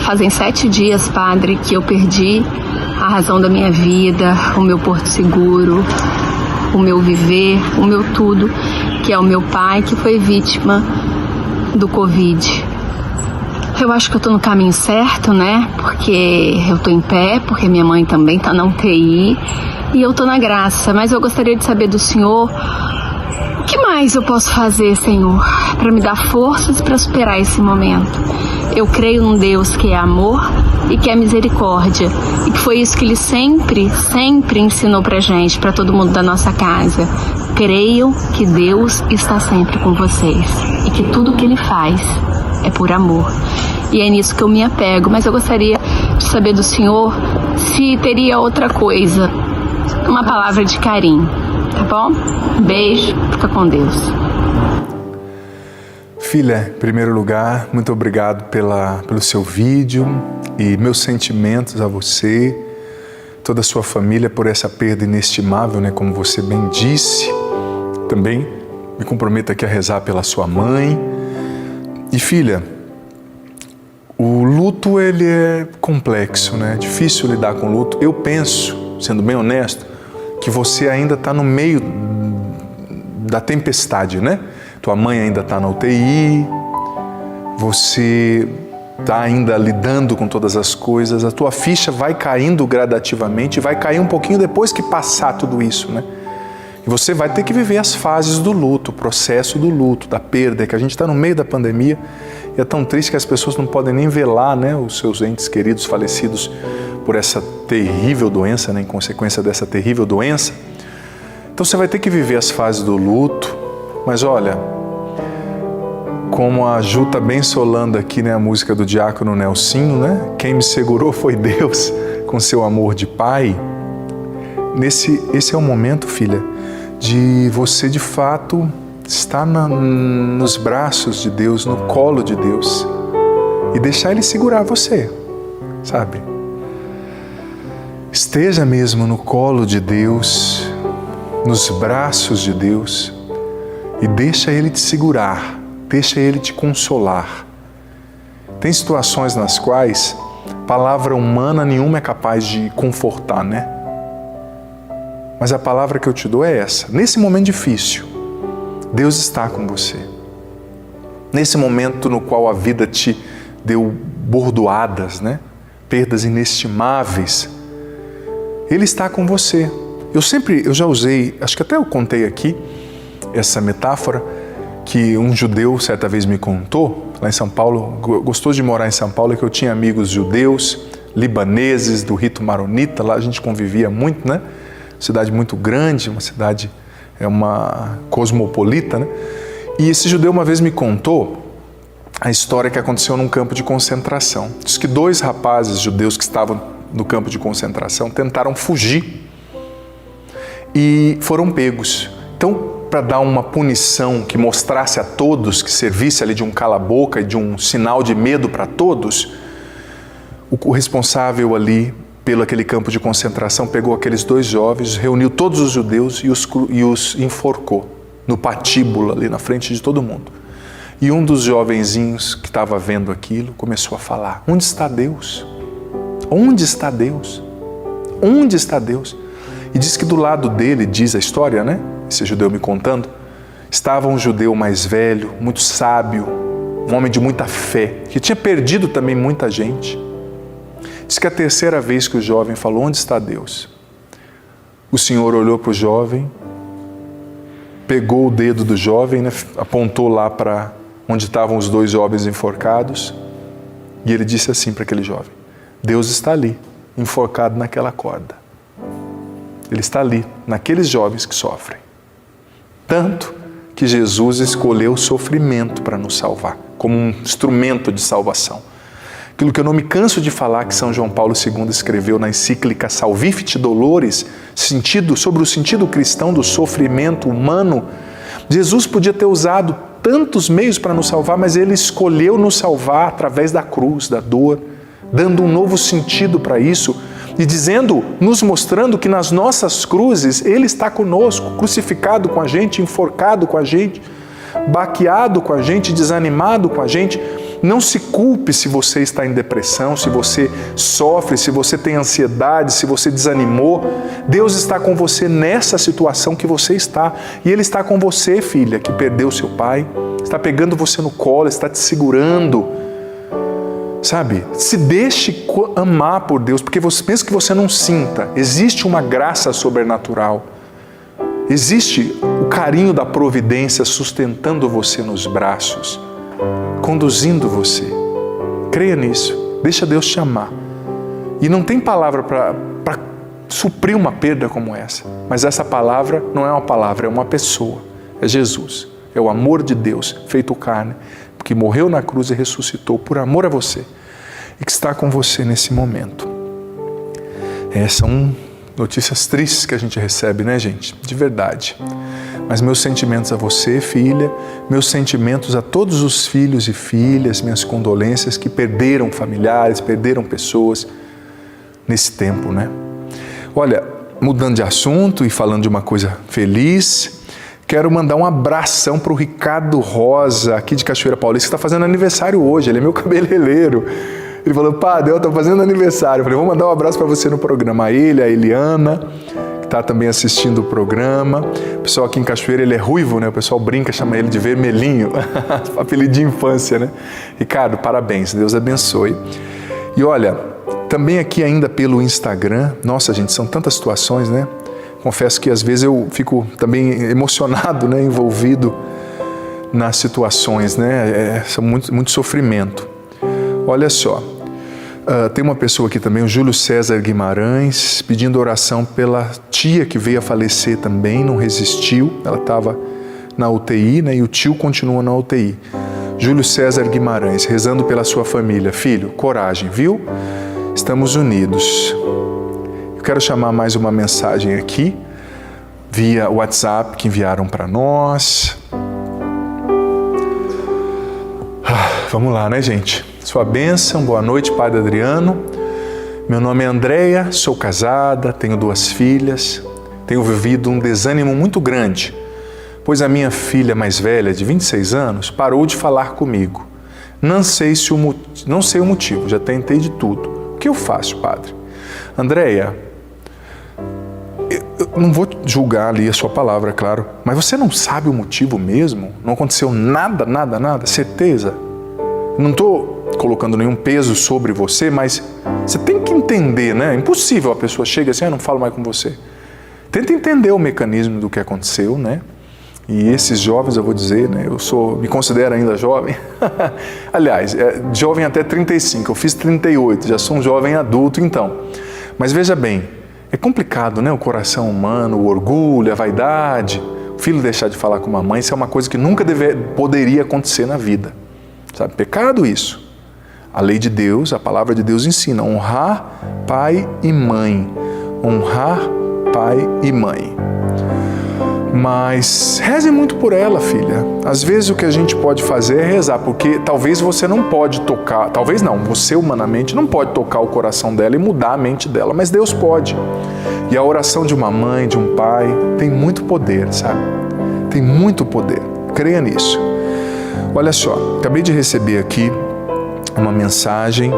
Fazem 7 dias, Padre, que eu perdi a razão da minha vida, o meu porto seguro, o meu viver, o meu tudo, que é o meu pai, que foi vítima do Covid. Eu acho que eu tô no caminho certo, né? Porque eu tô em pé, porque minha mãe também tá na UTI e eu tô na graça. Mas eu gostaria de saber do Senhor, o que mais eu posso fazer, Senhor, para me dar forças para superar esse momento? Eu creio num Deus que é amor e que é misericórdia, e que foi isso que Ele sempre ensinou pra gente, pra todo mundo da nossa casa. Creiam que Deus está sempre com vocês e que tudo que Ele faz é por amor. E é nisso que eu me apego, mas eu gostaria de saber do Senhor se teria outra coisa, uma palavra de carinho, tá bom? Beijo, fica com Deus. Filha, em primeiro lugar, muito obrigado pelo seu vídeo e meus sentimentos a você, toda a sua família, por essa perda inestimável, né, como você bem disse. Também me comprometo aqui a rezar pela sua mãe. E filha, o luto ele é complexo, né? É difícil lidar com o luto. Eu penso, sendo bem honesto, que você ainda está no meio da tempestade, né? Tua mãe ainda está na UTI, você está ainda lidando com todas as coisas, a tua ficha vai caindo gradativamente, vai cair um pouquinho depois que passar tudo isso, né? E você vai ter que viver as fases do luto, o processo do luto, da perda, que a gente está no meio da pandemia e é tão triste que as pessoas não podem nem velar, né, os seus entes queridos falecidos por essa terrível doença, né, em consequência dessa terrível doença. Então você vai ter que viver as fases do luto, mas olha, como a Ju está bem solando aqui, né, a música do Diácono Nelsinho, né? Quem me segurou foi Deus com seu amor de pai. Esse é o momento, filha, de você de fato estar nos braços de Deus, no colo de Deus e deixar Ele segurar você, sabe? Esteja mesmo no colo de Deus, nos braços de Deus e deixa Ele te segurar, deixa Ele te consolar. Tem situações nas quais palavra humana nenhuma é capaz de confortar, né? Mas a palavra que eu te dou é essa. Nesse momento difícil, Deus está com você. Nesse momento no qual a vida te deu bordoadas, né? Perdas inestimáveis. Ele está com você. Eu já usei, acho que até eu contei aqui, essa metáfora que um judeu certa vez me contou, lá em São Paulo, gostoso de morar em São Paulo, é que eu tinha amigos judeus, libaneses, do rito maronita, lá a gente convivia muito, né? Cidade muito grande, uma cidade, uma cosmopolita, né? E esse judeu uma vez me contou a história que aconteceu num campo de concentração. Diz que 2 rapazes judeus que estavam no campo de concentração tentaram fugir e foram pegos. Então, para dar uma punição que mostrasse a todos, que servisse ali de um cala-boca e de um sinal de medo para todos, o responsável ali pelo aquele campo de concentração pegou aqueles 2 jovens, reuniu todos os judeus e os enforcou no patíbulo ali na frente de todo mundo. E um dos jovenzinhos que estava vendo aquilo começou a falar: onde está Deus? Onde está Deus? Onde está Deus? E diz que do lado dele, diz a história, né? Esse judeu me contando, estava um judeu mais velho, muito sábio, um homem de muita fé, que tinha perdido também muita gente. Diz que a 3ª vez que o jovem falou: onde está Deus? O Senhor olhou para o jovem, pegou o dedo do jovem, né, apontou lá para onde estavam os 2 jovens enforcados, e ele disse assim para aquele jovem: Deus está ali, enforcado naquela corda. Ele está ali, naqueles jovens que sofrem. Tanto que Jesus escolheu o sofrimento para nos salvar, como um instrumento de salvação. Aquilo que eu não me canso de falar, que São João Paulo II escreveu na encíclica Salvifici Doloris, sobre o sentido cristão do sofrimento humano. Jesus podia ter usado tantos meios para nos salvar, mas Ele escolheu nos salvar através da cruz, da dor, dando um novo sentido para isso e nos mostrando que nas nossas cruzes Ele está conosco, crucificado com a gente, enforcado com a gente, baqueado com a gente, desanimado com a gente. Não se culpe se você está em depressão, se você sofre, se você tem ansiedade, se você desanimou. Deus está com você nessa situação que você está. E Ele está com você, filha, que perdeu seu pai. Está pegando você no colo, está te segurando. Sabe? Se deixe amar por Deus, porque mesmo que você não sinta, existe uma graça sobrenatural. Existe o carinho da providência sustentando você nos braços, conduzindo você. Creia nisso. Deixa Deus te amar. E não tem palavra para suprir uma perda como essa. Mas essa palavra não é uma palavra, é uma pessoa. É Jesus. É o amor de Deus feito carne, que morreu na cruz e ressuscitou por amor a você. E que está com você nesse momento. São notícias tristes que a gente recebe, né, gente? De verdade. Mas meus sentimentos a você, filha, meus sentimentos a todos os filhos e filhas, minhas condolências que perderam familiares, perderam pessoas nesse tempo, né? Olha, mudando de assunto e falando de uma coisa feliz, quero mandar um abração para o Ricardo Rosa, aqui de Cachoeira Paulista, que está fazendo aniversário hoje. Ele é meu cabeleireiro. Ele falou: Padre, eu estou fazendo aniversário. Eu falei: vou mandar um abraço para você no programa. A ele, a Eliana, que está também assistindo o programa. O pessoal aqui em Cachoeira, ele é ruivo, né? O pessoal brinca, chama ele de vermelhinho. Apelido de infância, né? Ricardo, parabéns. Deus abençoe. E olha, também aqui ainda pelo Instagram, nossa, gente, são tantas situações, né? Confesso que às vezes eu fico também emocionado, né? Envolvido nas situações, né? São muito sofrimento. Olha só. Tem uma pessoa aqui também, o Júlio César Guimarães, pedindo oração pela tia que veio a falecer também, não resistiu, ela estava na UTI, né, e o tio continua na UTI. Júlio César Guimarães, rezando pela sua família. Filho, coragem, viu? Estamos unidos. Eu quero chamar mais uma mensagem aqui, via WhatsApp, que enviaram para nós. Vamos lá, né, gente? Sua bênção, boa noite, Padre Adriano. Meu nome é Andréia, sou casada, tenho 2 filhas, tenho vivido um desânimo muito grande, pois a minha filha mais velha, de 26 anos, parou de falar comigo. Não sei o motivo, já tentei de tudo. O que eu faço, Padre? Andréia, eu não vou julgar ali a sua palavra, claro, mas você não sabe o motivo mesmo? Não aconteceu nada? Certeza? Não estou colocando nenhum peso sobre você, mas você tem que entender, né? É impossível a pessoa chega assim, eu não falo mais com você. Tenta entender o mecanismo do que aconteceu, né? E esses jovens, eu vou dizer, né? Me considero ainda jovem. Aliás, jovem até 35, eu fiz 38, já sou um jovem adulto então. Mas veja bem, é complicado, né? O coração humano, o orgulho, a vaidade, o filho deixar de falar com uma mãe, isso é uma coisa que nunca poderia acontecer na vida. Sabe? Pecado isso. A lei de Deus, a palavra de Deus ensina, honrar pai e mãe. Honrar pai e mãe. Mas reze muito por ela, filha. Às vezes o que a gente pode fazer é rezar, porque talvez você não pode tocar, talvez não, você humanamente não pode tocar o coração dela e mudar a mente dela, mas Deus pode. E a oração de uma mãe, de um pai, tem muito poder, sabe? Tem muito poder. Creia nisso. Olha só, acabei de receber aqui uma mensagem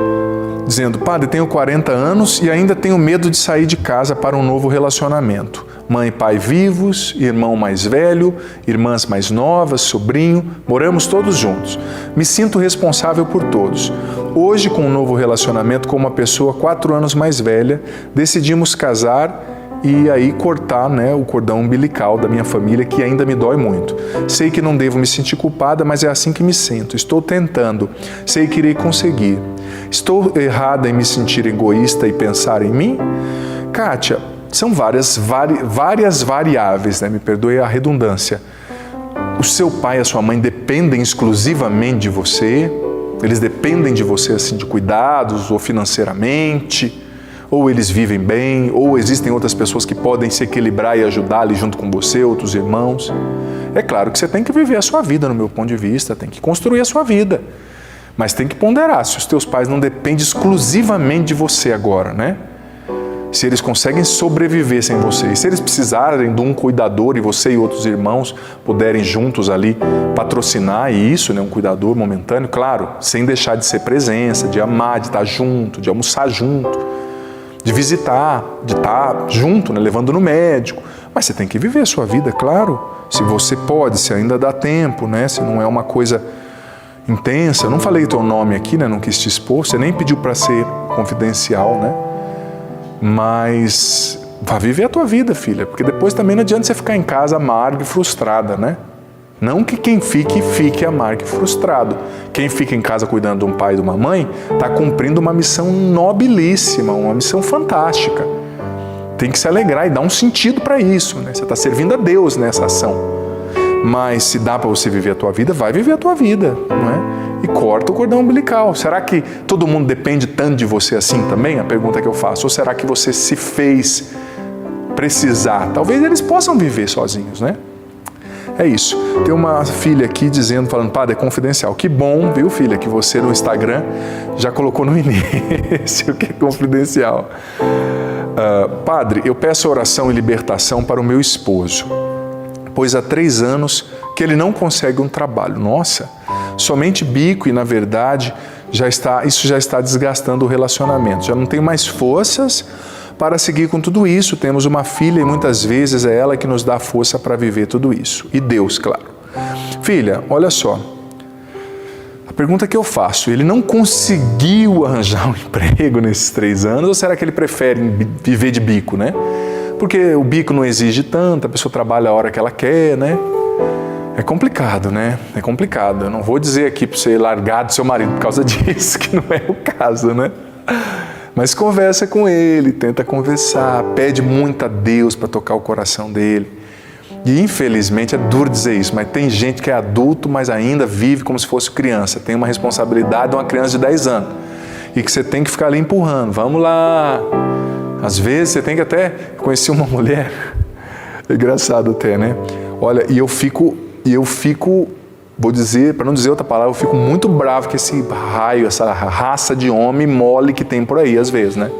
dizendo: Padre, tenho 40 anos e ainda tenho medo de sair de casa para um novo relacionamento. Mãe e pai vivos, irmão mais velho, irmãs mais novas, sobrinho, moramos todos juntos. Me sinto responsável por todos. Hoje, com um novo relacionamento com uma pessoa 4 anos mais velha, decidimos casar e aí cortar, né, o cordão umbilical da minha família, que ainda me dói muito. Sei que não devo me sentir culpada, mas é assim que me sinto. Estou tentando. Sei que irei conseguir. Estou errada em me sentir egoísta e pensar em mim? Kátia, são várias variáveis, né? Me perdoe a redundância. O seu pai e a sua mãe dependem exclusivamente de você? Eles dependem de você assim, de cuidados ou financeiramente? Ou eles vivem bem? Ou existem outras pessoas que podem se equilibrar e ajudar ali junto com você, outros irmãos? É claro que você tem que viver a sua vida, no meu ponto de vista, tem que construir a sua vida. Mas tem que ponderar, se os teus pais não dependem exclusivamente de você agora, né? Se eles conseguem sobreviver sem você, e se eles precisarem de um cuidador e você e outros irmãos puderem juntos ali patrocinar isso, né, um cuidador momentâneo, claro, sem deixar de ser presença, de amar, de estar junto, de almoçar junto, de visitar, de estar junto, né, levando no médico. Mas você tem que viver a sua vida, claro, se você pode, se ainda dá tempo, né, se não é uma coisa intensa. Eu não falei o teu nome aqui, né, não quis te expor, você nem pediu para ser confidencial, né? Mas vá viver a tua vida, filha, porque depois também não adianta você ficar em casa amarga e frustrada, né? Não que quem fique amargo e frustrado. Quem fica em casa cuidando de um pai e de uma mãe está cumprindo uma missão nobilíssima, uma missão fantástica. Tem que se alegrar e dar um sentido para isso, né? Você está servindo a Deus nessa ação. Mas se dá para você viver a tua vida, vai viver a tua vida, não é? E corta o cordão umbilical. Será que todo mundo depende tanto de você assim também? A pergunta que eu faço. Ou será que você se fez precisar? Talvez eles possam viver sozinhos, né? É isso. Tem uma filha aqui falando, Padre, é confidencial. Que bom, viu, filha, que você no Instagram já colocou no início que é confidencial. Padre, eu peço oração e libertação para o meu esposo, pois há 3 anos que ele não consegue um trabalho. Nossa, somente bico e, na verdade, isso já está desgastando o relacionamento. Já não tenho mais forças para seguir com tudo isso. Temos uma filha e muitas vezes é ela que nos dá força para viver tudo isso. E Deus, claro. Filha, olha só. A pergunta que eu faço, ele não conseguiu arranjar um emprego nesses 3 anos ou será que ele prefere viver de bico, né? Porque o bico não exige tanto, a pessoa trabalha a hora que ela quer, né? É complicado, né? É complicado. Eu não vou dizer aqui para você largar do seu marido por causa disso, que não é o caso, né? Mas conversa com ele, tenta conversar, pede muito a Deus para tocar o coração dele. E infelizmente é duro dizer isso, mas tem gente que é adulto, mas ainda vive como se fosse criança. Tem uma responsabilidade de uma criança de 10 anos. E que você tem que ficar ali empurrando. Vamos lá! Às vezes você tem que até... Conheci uma mulher, é engraçado até, né? Olha, e eu fico, vou dizer, para não dizer outra palavra, eu fico muito bravo com esse raio, essa raça de homem mole que tem por aí, às vezes, né?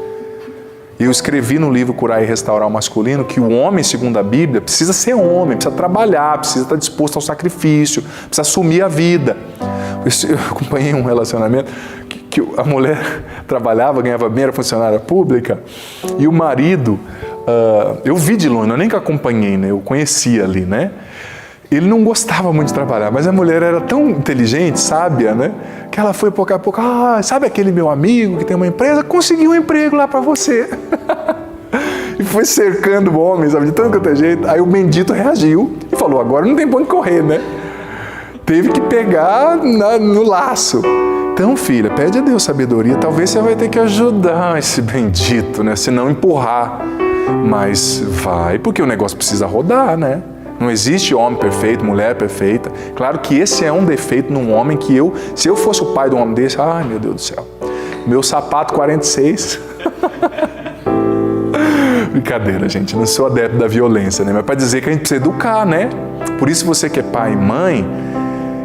Eu escrevi no livro Curar e Restaurar o Masculino que o homem, segundo a Bíblia, precisa ser homem, precisa trabalhar, precisa estar disposto ao sacrifício, precisa assumir a vida. Eu acompanhei um relacionamento que a mulher trabalhava, ganhava bem, era funcionária pública, e o marido, eu vi de longe, eu nem que acompanhei, né? Eu conhecia ali, né? Ele não gostava muito de trabalhar, mas a mulher era tão inteligente, sábia, né? Que ela foi pouco a pouco, sabe aquele meu amigo que tem uma empresa? Conseguiu um emprego lá para você. E foi cercando o homem, sabe, de tanto quanto é jeito. Aí o bendito reagiu e falou, agora não tem pra onde correr, né? Teve que pegar no laço. Então, filha, pede a Deus sabedoria. Talvez você vai ter que ajudar esse bendito, né? Se não empurrar. Mas vai, porque o negócio precisa rodar, né? Não existe homem perfeito, mulher perfeita. Claro que esse é um defeito num homem que se eu fosse o pai de um homem desse, ai meu Deus do céu, meu sapato 46. Brincadeira, gente, não sou adepto da violência, né? Mas para dizer que a gente precisa educar, né? Por isso você que é pai e mãe,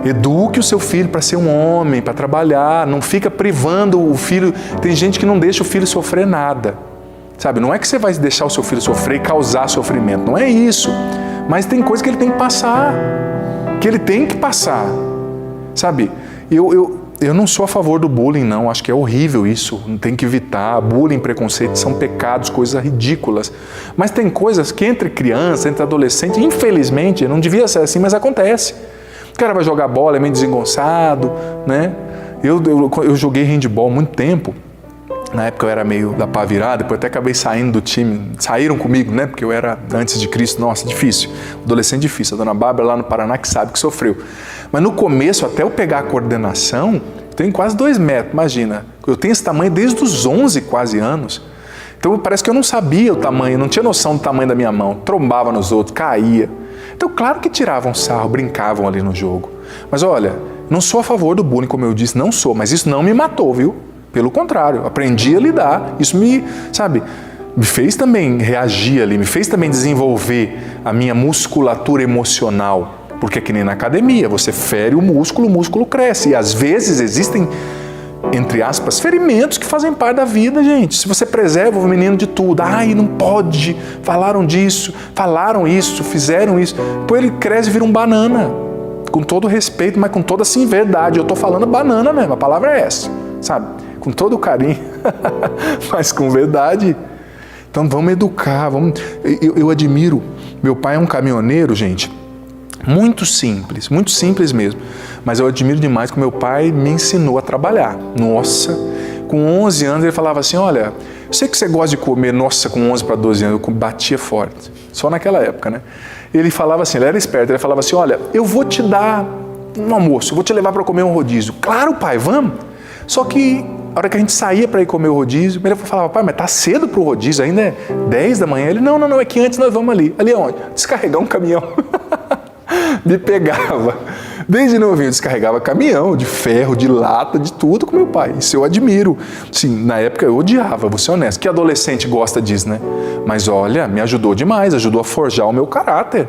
eduque o seu filho para ser um homem, para trabalhar, não fica privando o filho. Tem gente que não deixa o filho sofrer nada, sabe? Não é que você vai deixar o seu filho sofrer e causar sofrimento, não é isso. Mas tem coisa que ele tem que passar, sabe? Eu não sou a favor do bullying, não. Acho que é horrível isso. Não tem que evitar. Bullying, preconceito são pecados, coisas ridículas. Mas tem coisas que entre criança, entre adolescente, infelizmente, não devia ser assim, mas acontece. O cara vai jogar bola, é meio desengonçado, né? Eu joguei handball há muito tempo. Na época eu era meio da pá virada, depois até acabei saindo do time. Saíram comigo, né? Porque eu era antes de Cristo. Nossa, difícil. Adolescente difícil. A dona Bárbara lá no Paraná que sabe que sofreu. Mas no começo, até eu pegar a coordenação, eu tenho quase 2 metros, imagina. Eu tenho esse tamanho desde os 11 quase anos. Então parece que eu não sabia o tamanho, não tinha noção do tamanho da minha mão. Trombava nos outros, caía. Então claro que tiravam sarro, brincavam ali no jogo. Mas olha, não sou a favor do bullying, como eu disse, não sou. Mas isso não me matou, viu? Pelo contrário, aprendi a lidar. Isso me fez também reagir ali, me fez também desenvolver a minha musculatura emocional. Porque é que nem na academia, você fere o músculo cresce. E às vezes existem, entre aspas, ferimentos que fazem parte da vida, gente. Se você preserva o menino de tudo, não pode, falaram disso, falaram isso, fizeram isso. Depois ele cresce e vira um banana. Com todo respeito, mas com toda assim, verdade. Eu tô falando banana mesmo, a palavra é essa, sabe? Com todo carinho, mas com verdade. Então vamos educar, eu admiro, meu pai é um caminhoneiro, gente, muito simples mesmo, mas eu admiro demais que meu pai me ensinou a trabalhar. Nossa, com 11 anos ele falava assim, olha, eu sei que você gosta de comer, nossa, com 11 para 12 anos, eu batia forte, só naquela época, né? Ele falava assim, ele era esperto, ele falava assim, olha, eu vou te dar um almoço, eu vou te levar para comer um rodízio. Claro, pai, vamos. Só que a hora que a gente saía para ir comer o rodízio, ele falava, pai, mas tá cedo pro rodízio, ainda é 10 da manhã. Ele, não, é que antes nós vamos ali. Ali onde? Descarregar um caminhão. Me pegava. Desde novinho, descarregava caminhão, de ferro, de lata, de tudo com meu pai. Isso eu admiro. Sim, na época eu odiava, vou ser honesto. Que adolescente gosta disso, né? Mas olha, me ajudou demais, ajudou a forjar o meu caráter.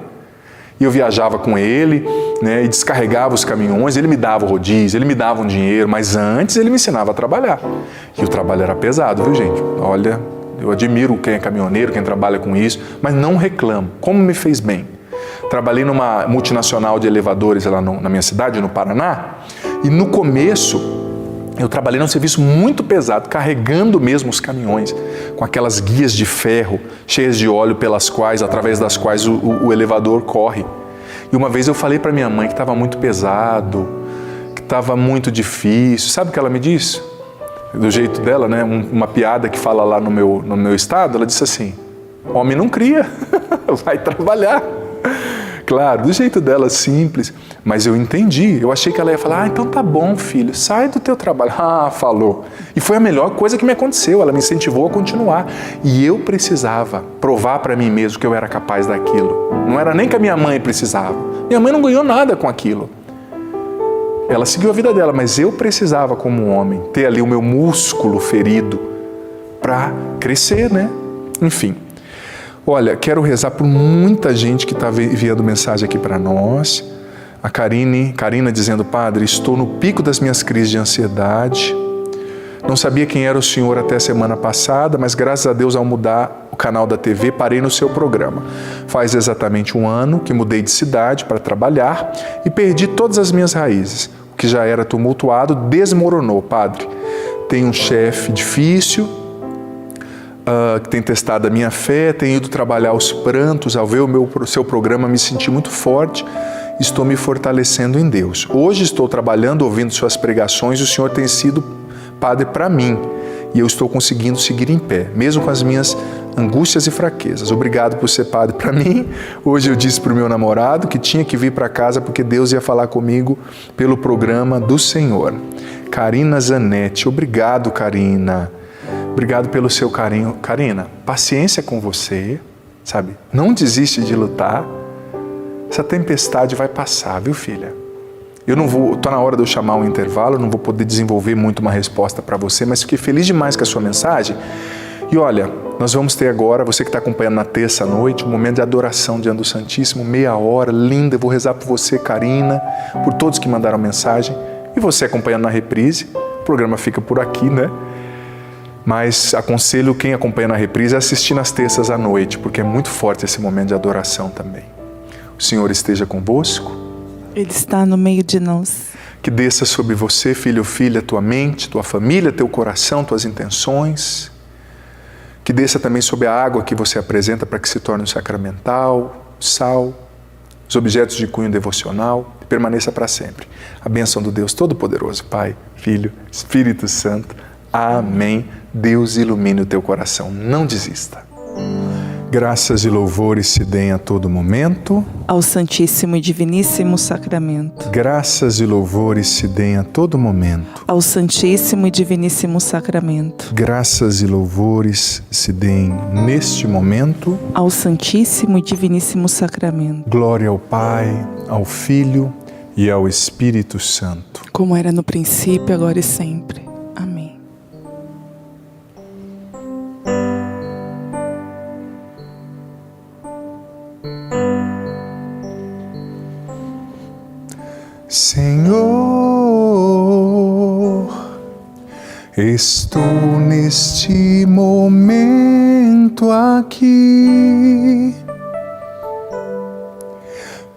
E eu viajava com ele, né, e descarregava os caminhões, ele me dava o rodízio, ele me dava um dinheiro, mas antes ele me ensinava a trabalhar. E o trabalho era pesado, viu, gente? Olha, eu admiro quem é caminhoneiro, quem trabalha com isso, mas não reclamo. Como me fez bem. Trabalhei numa multinacional de elevadores lá na minha cidade, no Paraná, e no começo eu trabalhei num serviço muito pesado, carregando mesmo os caminhões, com aquelas guias de ferro, cheias de óleo, através das quais o elevador corre. E uma vez eu falei para minha mãe que estava muito pesado, que estava muito difícil. Sabe o que ela me disse? Do jeito dela, né? Uma piada que fala lá no meu estado, ela disse assim, homem não cria, vai trabalhar. Claro, do jeito dela, simples, mas eu entendi. Eu achei que ela ia falar, então tá bom, filho, sai do teu trabalho. Falou. E foi a melhor coisa que me aconteceu, ela me incentivou a continuar. E eu precisava provar para mim mesmo que eu era capaz daquilo. Não era nem que a minha mãe precisava. Minha mãe não ganhou nada com aquilo. Ela seguiu a vida dela, mas eu precisava, como homem, ter ali o meu músculo ferido para crescer, né? Enfim. Olha, quero rezar por muita gente que está enviando mensagem aqui para nós. A Karina dizendo, Padre, estou no pico das minhas crises de ansiedade. Não sabia quem era o senhor até a semana passada, mas graças a Deus, ao mudar o canal da TV, parei no seu programa. Faz exatamente 1 ano que mudei de cidade para trabalhar e perdi todas as minhas raízes. O que já era tumultuado desmoronou, Padre. Tenho um chefe difícil, que tem testado a minha fé, tenho ido trabalhar os prantos. Ao ver o seu programa, me senti muito forte estou me fortalecendo em Deus. Hoje estou trabalhando, ouvindo suas pregações, e o Senhor tem sido Padre para mim. E eu estou conseguindo seguir em pé, mesmo com as minhas angústias e fraquezas. Obrigado por ser Padre para mim. Hoje eu disse para o meu namorado que tinha que vir para casa porque Deus ia falar comigo pelo programa do Senhor. Karina Zanetti, obrigado, Karina. Obrigado pelo seu carinho. Karina, paciência com você, sabe? Não desiste de lutar. Essa tempestade vai passar, viu, filha? Estou na hora de eu chamar um intervalo, não vou poder desenvolver muito uma resposta para você, mas fiquei feliz demais com a sua mensagem. E olha, nós vamos ter agora, você que está acompanhando na terça à noite, um momento de adoração diante do Santíssimo, meia hora, linda. Eu vou rezar por você, Karina, por todos que mandaram mensagem. E você acompanhando na reprise, o programa fica por aqui, né? Mas aconselho quem acompanha na reprise a assistir nas terças à noite, porque é muito forte esse momento de adoração também. O Senhor esteja convosco. Ele está no meio de nós. Que desça sobre você, filho ou filha, tua mente, tua família, teu coração, tuas intenções. Que desça também sobre a água que você apresenta para que se torne um sacramental, sal, os objetos de cunho devocional, e permaneça para sempre. A bênção do Deus Todo-Poderoso, Pai, Filho, Espírito Santo. Amém. Deus ilumine o teu coração. Não desista. Graças e louvores se deem a todo momento ao Santíssimo e Diviníssimo Sacramento. Graças e louvores se deem a todo momento ao Santíssimo e Diviníssimo Sacramento. Graças e louvores se deem neste momento ao Santíssimo e Diviníssimo Sacramento. Glória ao Pai, ao Filho e ao Espírito Santo. Como era no princípio, agora e sempre. Amém. Senhor, estou neste momento aqui,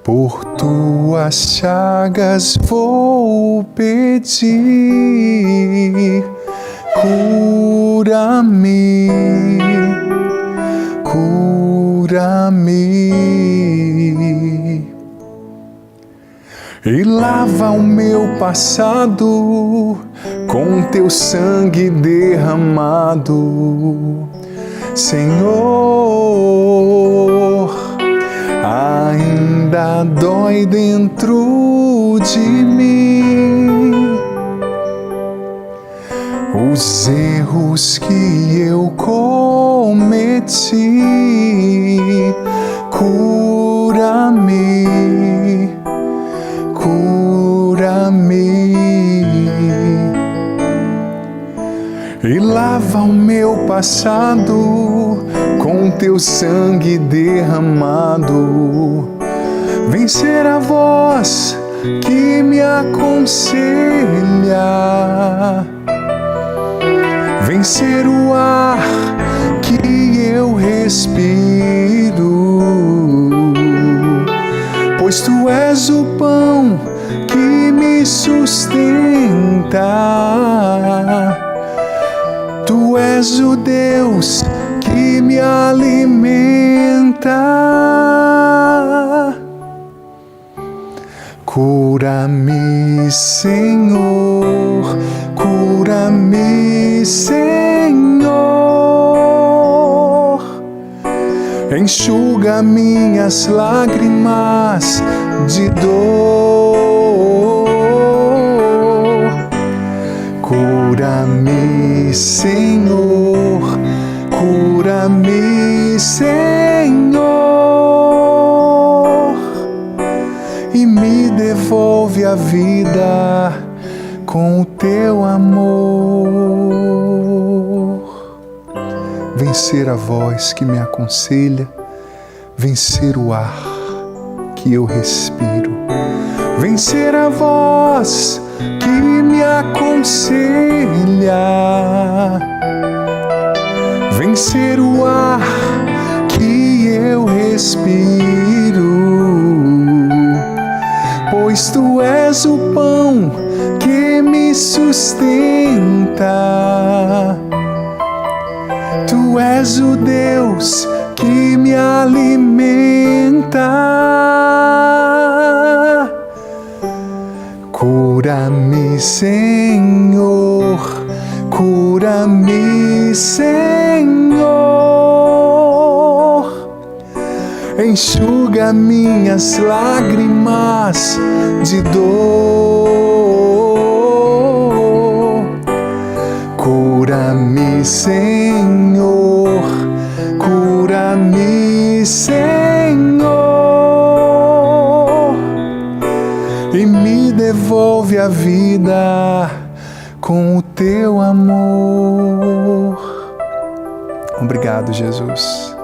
por tuas chagas vou pedir, cura-me, cura-me. E lava o meu passado com teu sangue derramado. Senhor, ainda dói dentro de mim os erros que eu cometi. Cura-me, cura-me e lava o meu passado com teu sangue derramado. Vencer a voz que me aconselha, vencer o ar que eu respiro, pois tu és o pão que me sustenta. Tu és o Deus que me alimenta. Cura-me, Senhor, cura-me, Senhor. Enxuga minhas lágrimas de dor. Cura-me, Senhor, cura-me, Senhor, e me devolve a vida com o teu amor. Vencer a voz que me aconselha, vencer o ar que eu respiro, vencer a voz que me aconselha, vencer o ar que eu respiro, pois tu és o pão que me sustenta. Tu és o Deus que me alimenta. Cura-me, Senhor, cura-me, Senhor, enxuga minhas lágrimas de dor. Cura-me, Senhor, cura-me, Senhor, e me devolve a vida com o teu amor. Obrigado, Jesus.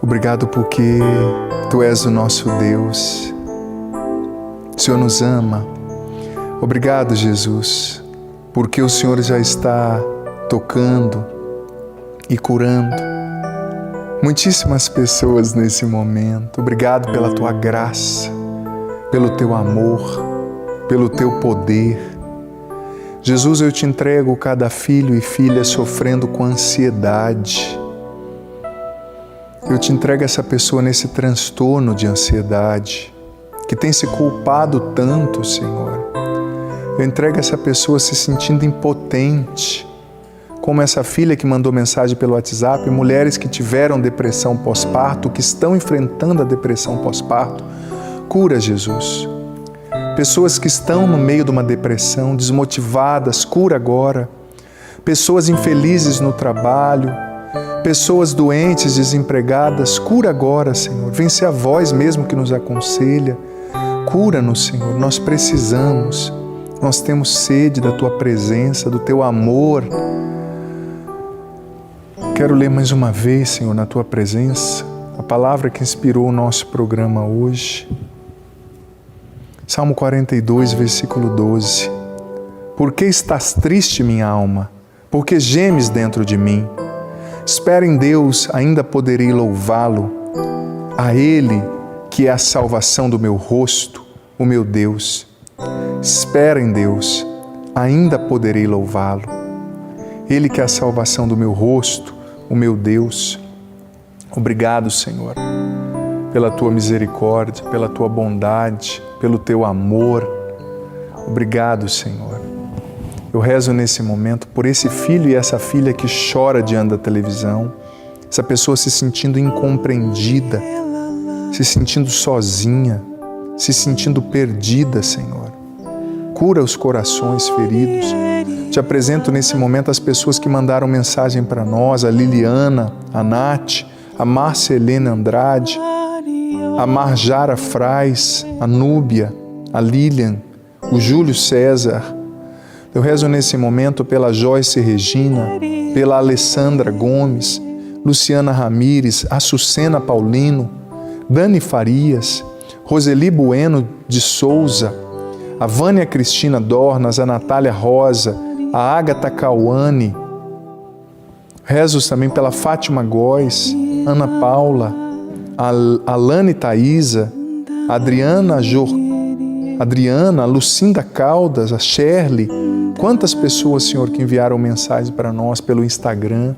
Obrigado porque tu és o nosso Deus. O Senhor nos ama. Obrigado, Jesus, porque o Senhor já está tocando e curando muitíssimas pessoas nesse momento. Obrigado pela tua graça, pelo teu amor, pelo teu poder. Jesus, eu te entrego cada filho e filha sofrendo com ansiedade. Eu te entrego essa pessoa nesse transtorno de ansiedade, que tem se culpado tanto, Senhor. Eu entrego essa pessoa se sentindo impotente, como essa filha que mandou mensagem pelo WhatsApp, mulheres que tiveram depressão pós-parto, que estão enfrentando a depressão pós-parto. Cura, Jesus. Pessoas que estão no meio de uma depressão, desmotivadas, cura agora. Pessoas infelizes no trabalho, pessoas doentes, desempregadas, cura agora, Senhor. Vem ser a voz mesmo que nos aconselha. Cura-nos, Senhor. Nós precisamos, nós temos sede da Tua presença, do Teu amor. Quero ler mais uma vez, Senhor, na Tua presença, a palavra que inspirou o nosso programa hoje. Salmo 42, versículo 12. Por que estás triste, minha alma? Por que gemes dentro de mim? Espera em Deus, ainda poderei louvá-lo. A Ele, que é a salvação do meu rosto, o meu Deus. Espera em Deus, ainda poderei louvá-lo. Ele que é a salvação do meu rosto, o meu Deus. Obrigado, Senhor, pela Tua misericórdia, pela Tua bondade, pelo Teu amor. Obrigado, Senhor. Eu rezo nesse momento por esse filho e essa filha que chora diante da televisão, essa pessoa se sentindo incompreendida, se sentindo sozinha, se sentindo perdida, Senhor. Cura os corações feridos. Te apresento nesse momento as pessoas que mandaram mensagem para nós, a Liliana, a Nath, a Márcia Helena Andrade, a Marjara Frais, a Núbia, a Lilian, o Júlio César. Eu rezo nesse momento pela Joyce Regina, pela Alessandra Gomes, Luciana Ramires, Açucena Paulino, Dani Farias, Roseli Bueno de Souza, a Vânia Cristina Dornas, a Natália Rosa, a Ágata Cauane. Rezos também pela Fátima Góes, Ana Paula, a Alane Thaisa, a Adriana, a Lucinda Caldas, a Shirley. Quantas pessoas, Senhor, que enviaram mensagem para nós pelo Instagram,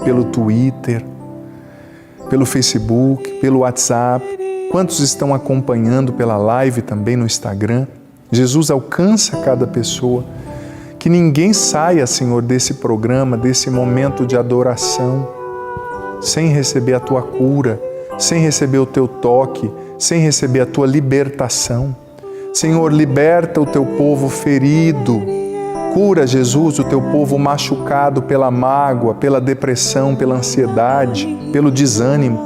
pelo Twitter, pelo Facebook, pelo WhatsApp. Quantos estão acompanhando pela live também no Instagram. Jesus, alcança cada pessoa. Que ninguém saia, Senhor, desse programa, desse momento de adoração, sem receber a Tua cura, sem receber o Teu toque, sem receber a Tua libertação. Senhor, liberta o Teu povo ferido. Cura, Jesus, o Teu povo machucado pela mágoa, pela depressão, pela ansiedade, pelo desânimo.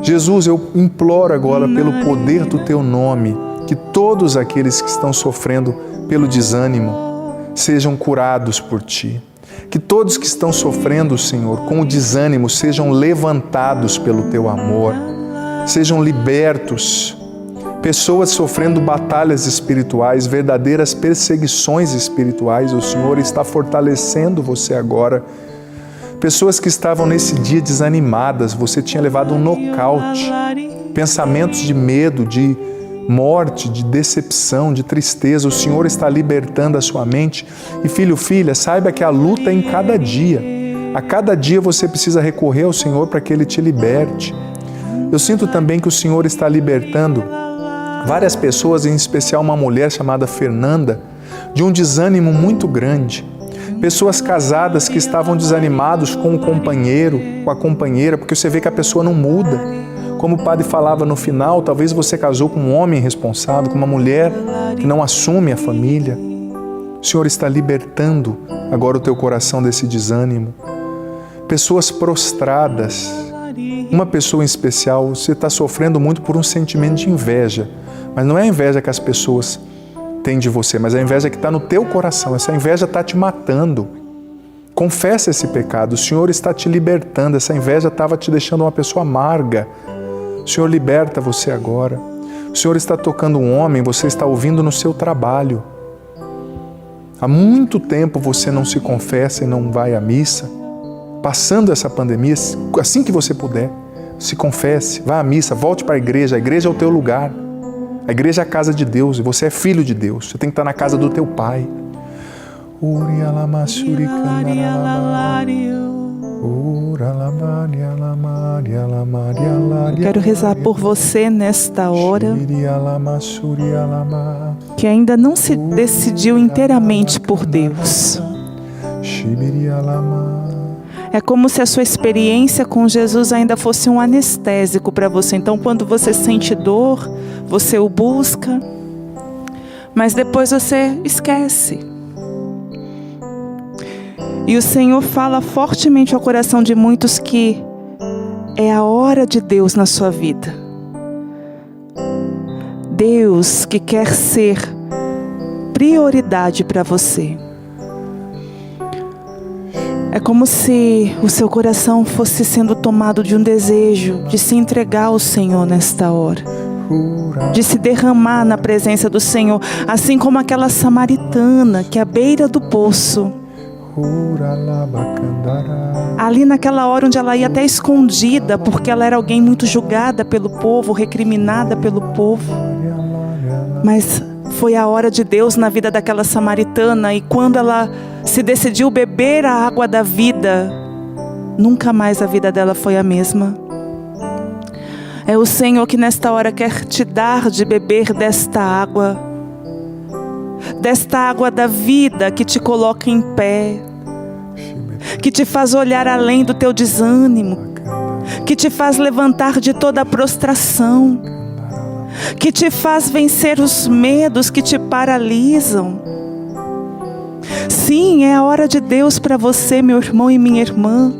Jesus, eu imploro agora pelo poder do Teu nome, que todos aqueles que estão sofrendo pelo desânimo sejam curados por Ti. Que todos que estão sofrendo, Senhor, com o desânimo, sejam levantados pelo Teu amor, sejam libertos. Pessoas sofrendo batalhas espirituais, verdadeiras perseguições espirituais, o Senhor está fortalecendo você agora. Pessoas que estavam nesse dia desanimadas, você tinha levado um nocaute. Pensamentos de medo, de morte, de decepção, de tristeza, o Senhor está libertando a sua mente. E filho, filha, saiba que a luta é em cada dia. A cada dia você precisa recorrer ao Senhor para que Ele te liberte. Eu sinto também que o Senhor está libertando várias pessoas, em especial uma mulher chamada Fernanda, de um desânimo muito grande. Pessoas casadas que estavam desanimados com o companheiro, com a companheira, porque você vê que a pessoa não muda. Como o padre falava no final, talvez você casou com um homem irresponsável, com uma mulher que não assume a família. O Senhor está libertando agora o teu coração desse desânimo. Pessoas prostradas. Uma pessoa em especial, você está sofrendo muito por um sentimento de inveja. Mas não é a inveja que as pessoas têm de você, mas a inveja que está no teu coração. Essa inveja está te matando. Confessa esse pecado. O Senhor está te libertando. Essa inveja estava te deixando uma pessoa amarga. O Senhor liberta você agora. O Senhor está tocando um homem, você está ouvindo no seu trabalho. Há muito tempo você não se confessa e não vai à missa. Passando essa pandemia, assim que você puder, se confesse, vá à missa, volte para a igreja é o teu lugar. A igreja é a casa de Deus e você é filho de Deus. Você tem que estar na casa do teu Pai. Eu quero rezar por você nesta hora, que ainda não se decidiu inteiramente por Deus. É como se a sua experiência com Jesus ainda fosse um anestésico para você. Então, quando você sente dor, você o busca, mas depois você esquece. E o Senhor fala fortemente ao coração de muitos que é a hora de Deus na sua vida. Deus que quer ser prioridade para você. É como se o seu coração fosse sendo tomado de um desejo de se entregar ao Senhor nesta hora. De se derramar na presença do Senhor. Assim como aquela samaritana que à beira do poço, ali naquela hora onde ela ia até escondida, porque ela era alguém muito julgada pelo povo, recriminada pelo povo. Mas foi a hora de Deus na vida daquela samaritana, e quando ela se decidiu beber a água da vida, nunca mais a vida dela foi a mesma. É o Senhor que nesta hora quer te dar de beber desta água da vida que te coloca em pé, que te faz olhar além do teu desânimo, que te faz levantar de toda a prostração, que te faz vencer os medos que te paralisam. Sim, é a hora de Deus para você, meu irmão e minha irmã.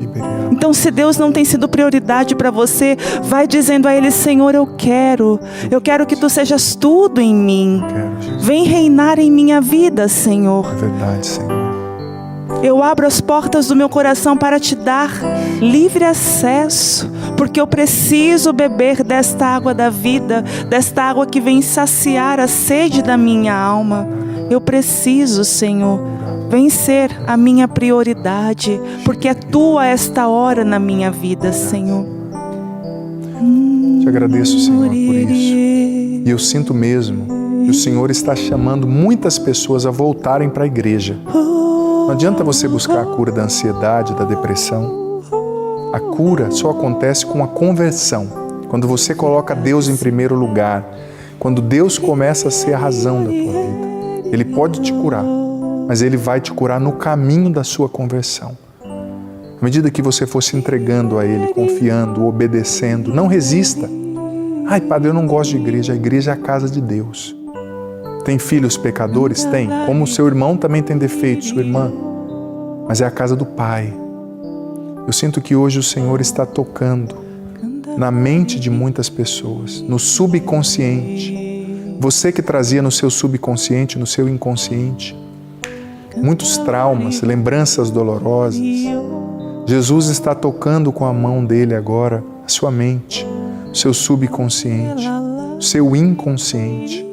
Então, se Deus não tem sido prioridade para você, vai dizendo a Ele: Senhor, eu quero que Tu sejas tudo em mim. Vem reinar em minha vida, Senhor. É verdade, Senhor. Eu abro as portas do meu coração para Te dar livre acesso, porque eu preciso beber desta água da vida, desta água que vem saciar a sede da minha alma. Eu preciso, Senhor, vem ser a minha prioridade, porque é Tua esta hora na minha vida, Senhor. Te agradeço, Senhor, por isso. E eu sinto mesmo que o Senhor está chamando muitas pessoas a voltarem para a igreja. Não adianta você buscar a cura da ansiedade, da depressão. A cura só acontece com a conversão. Quando você coloca Deus em primeiro lugar, quando Deus começa a ser a razão da tua vida. Ele pode te curar, mas Ele vai te curar no caminho da sua conversão. À medida que você for se entregando a Ele, confiando, obedecendo, não resista. Ai, padre, eu não gosto de igreja. A igreja é a casa de Deus. Tem filhos pecadores? Tem. Como o seu irmão também tem defeitos, sua irmã. Mas é a casa do Pai. Eu sinto que hoje o Senhor está tocando na mente de muitas pessoas, no subconsciente. Você que trazia no seu subconsciente, no seu inconsciente, muitos traumas, lembranças dolorosas. Jesus está tocando com a mão dele agora a sua mente, o seu subconsciente, o seu inconsciente.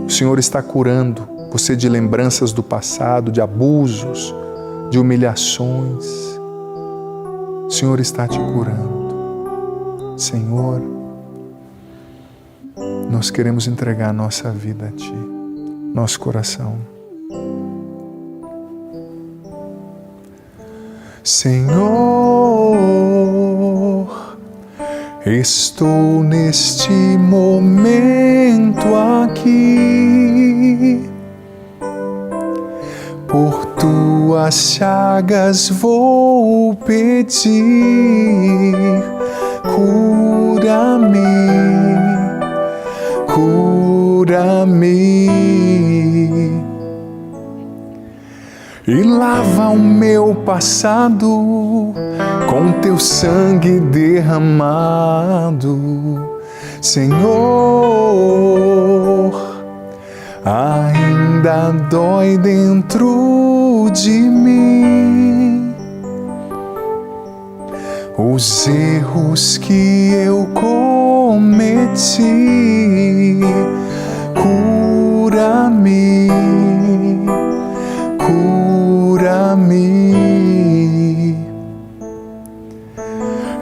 O Senhor está curando você de lembranças do passado, de abusos, de humilhações. O Senhor está te curando. Senhor, nós queremos entregar a nossa vida a Ti, nosso coração. Senhor, Estou neste momento aqui, por tuas chagas vou pedir, cura-me, cura-me, e lava o meu passado com teu sangue derramado, Senhor. Ainda dói dentro de mim os erros que eu cometi. Cura-me, cura-me,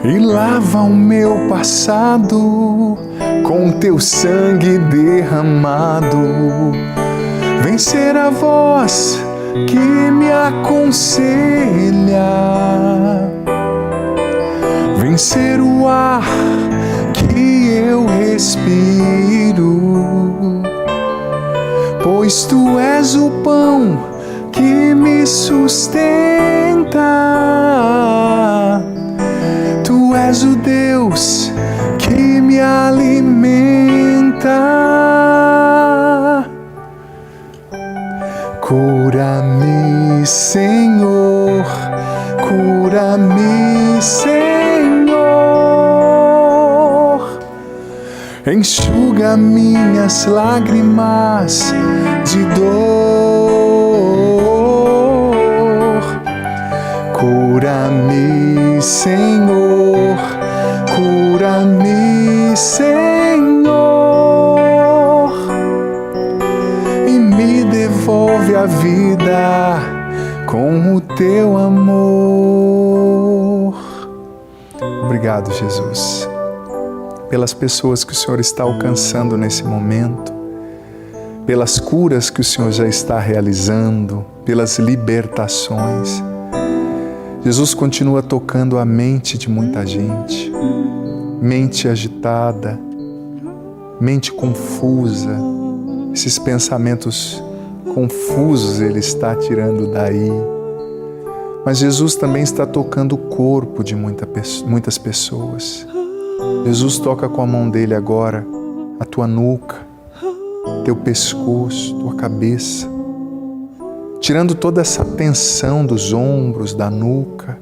e lava o meu passado com teu sangue derramado. Vencer a voz que me aconselha, vencer o ar que eu respiro, pois tu és o pão que me sustenta, tu és o Deus que me alimenta. Cura-me, Senhor, cura-me, Senhor, enxuga minhas lágrimas de dor. Cura-me, Senhor, cura-me, Senhor, e me devolve a vida com o teu amor. Obrigado, Jesus, pelas pessoas que o Senhor está alcançando nesse momento, pelas curas que o Senhor já está realizando, pelas libertações. Jesus continua tocando a mente de muita gente, mente agitada, mente confusa, esses pensamentos confusos Ele está tirando daí. Mas Jesus também está tocando o corpo de muitas pessoas. Jesus toca com a mão dele agora a tua nuca, teu pescoço, tua cabeça, tirando toda essa tensão dos ombros, da nuca.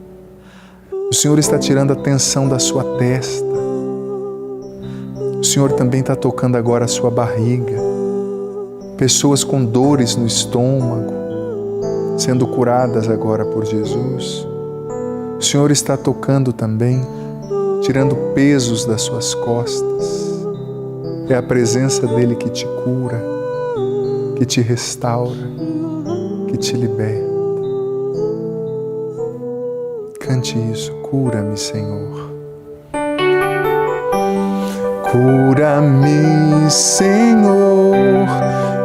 O Senhor está tirando a tensão da sua testa. O Senhor também está tocando agora a sua barriga. Pessoas com dores no estômago, sendo curadas agora por Jesus. O Senhor está tocando também, tirando pesos das suas costas. É a presença dEle que te cura, que te restaura, que te liberta. Cante isso. Cura-me, Senhor. Cura-me, Senhor.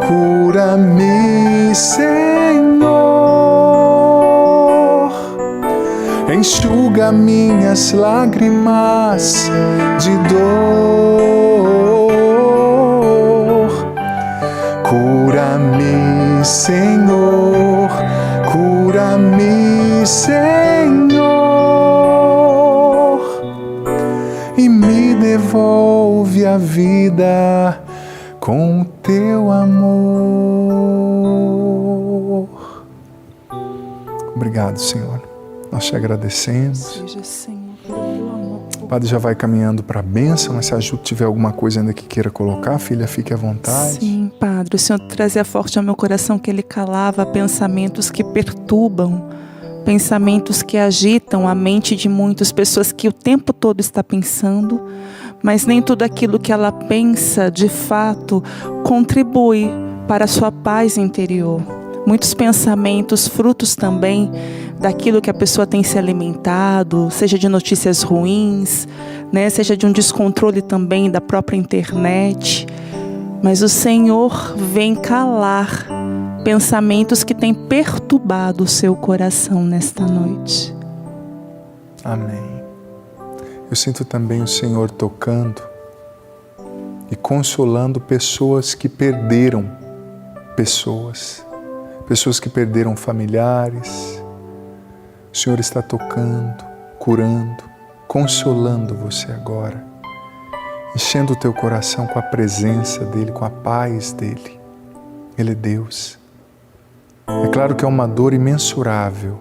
Cura-me, Senhor. Enxuga minhas lágrimas de dor. Cura-me, Senhor. Cura-me, Senhor, e me devolve a vida com o teu amor. Obrigado, Senhor. Nós te agradecemos. Seja, Senhor, pelo teu amor. O Padre já vai caminhando para a bênção, mas se a Ju tiver alguma coisa ainda que queira colocar, filha, fique à vontade. Sim, Padre, o Senhor trazia forte ao meu coração que Ele calava pensamentos que perturbam, pensamentos que agitam a mente de muitas pessoas que o tempo todo está pensando, mas nem tudo aquilo que ela pensa, de fato, contribui para a sua paz interior. Muitos pensamentos, frutos também daquilo que a pessoa tem se alimentado, seja de notícias ruins, né? Seja de um descontrole também da própria internet. Mas o Senhor vem calar pensamentos que têm perturbado o seu coração nesta noite. Amém. Eu sinto também o Senhor tocando e consolando pessoas que perderam pessoas que perderam familiares. O Senhor está tocando, curando, consolando você agora, enchendo o teu coração com a presença dEle, com a paz dEle. Ele é Deus. É claro que é uma dor imensurável,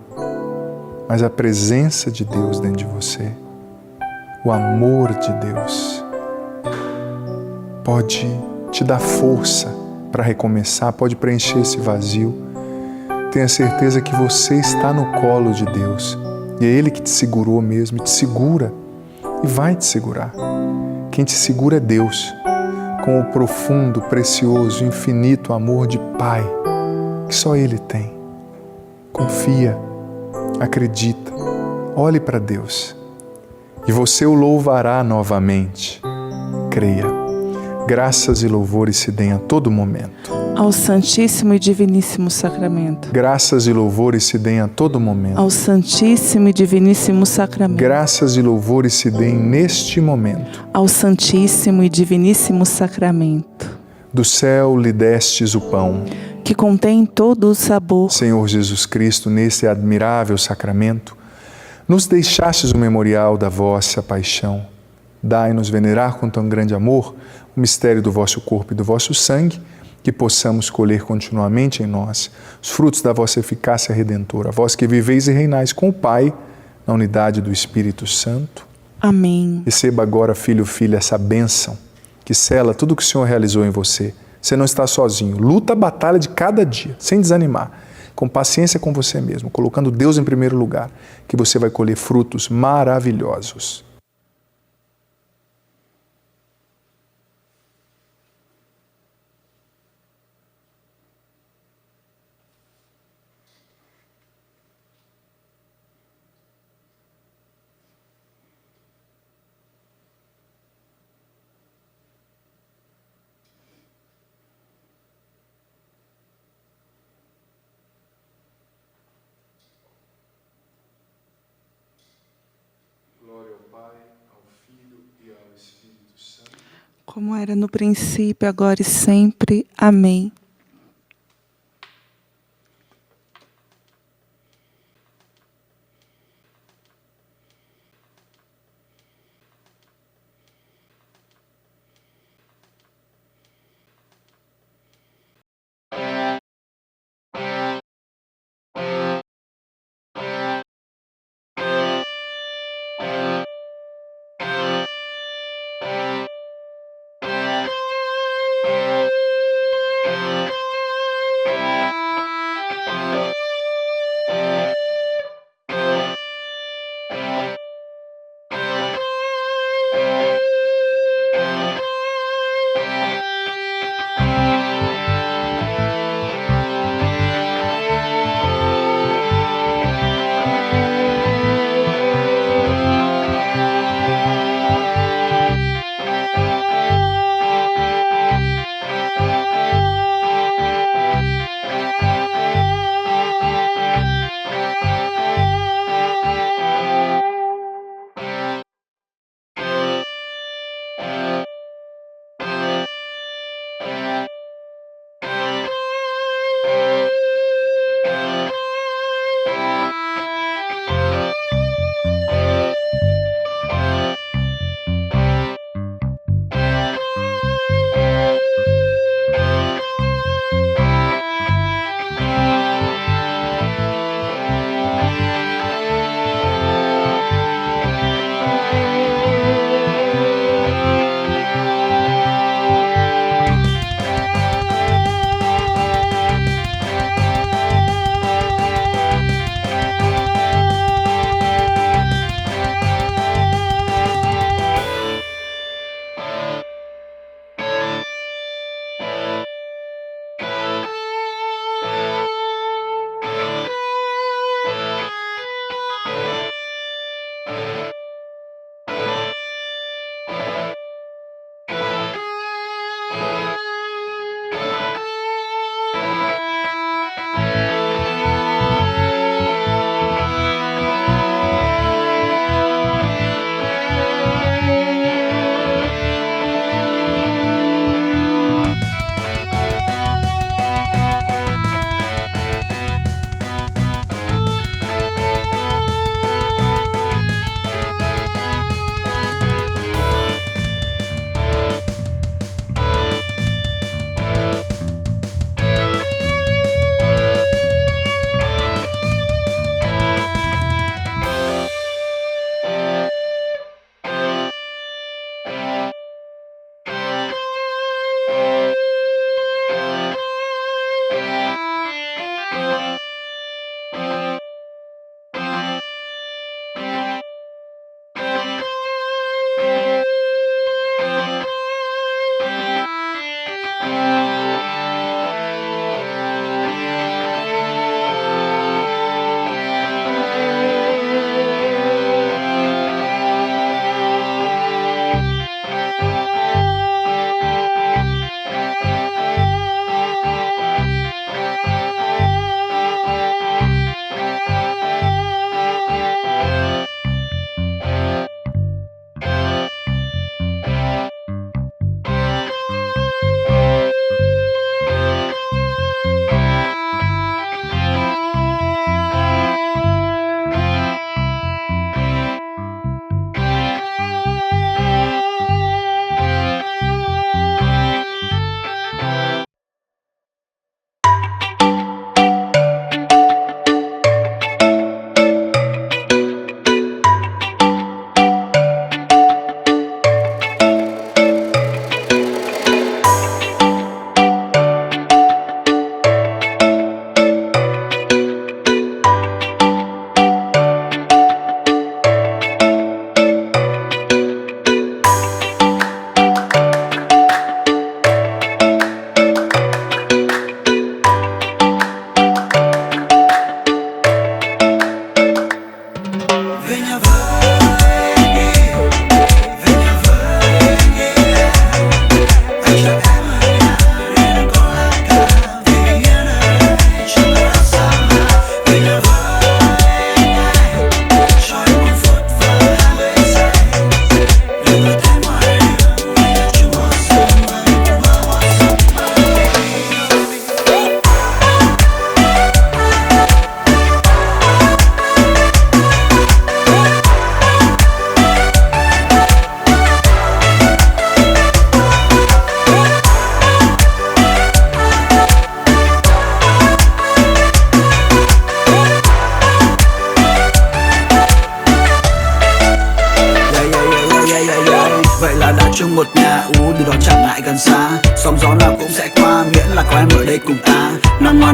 mas a presença de Deus dentro de você, o amor de Deus, pode te dar força para recomeçar, pode preencher esse vazio. Tenha certeza que você está no colo de Deus e é Ele que te segurou mesmo, e te segura e vai te segurar. Quem te segura é Deus, com o profundo, precioso, infinito amor de Pai que só Ele tem. Confia, acredita, olhe para Deus e você o louvará novamente. Creia. Graças e louvores se deem a todo momento ao Santíssimo e Diviníssimo Sacramento. Graças e louvores se deem a todo momento ao Santíssimo e Diviníssimo Sacramento. Graças e louvores se deem neste momento ao Santíssimo e Diviníssimo Sacramento. Do céu lhe destes o pão, que contém todo o sabor. Senhor Jesus Cristo, nesse admirável sacramento, nos deixastes o memorial da vossa paixão. Dai-nos venerar com tão grande amor o mistério do vosso corpo e do vosso sangue, que possamos colher continuamente em nós os frutos da vossa eficácia redentora, vós que viveis e reinais com o Pai, na unidade do Espírito Santo. Amém. Receba agora, filho, filha, essa bênção que sela tudo o que o Senhor realizou em você. Você não está sozinho. Luta a batalha de cada dia, sem desanimar, com paciência com você mesmo, colocando Deus em primeiro lugar, que você vai colher frutos maravilhosos. Como era no princípio, agora e sempre. Amém.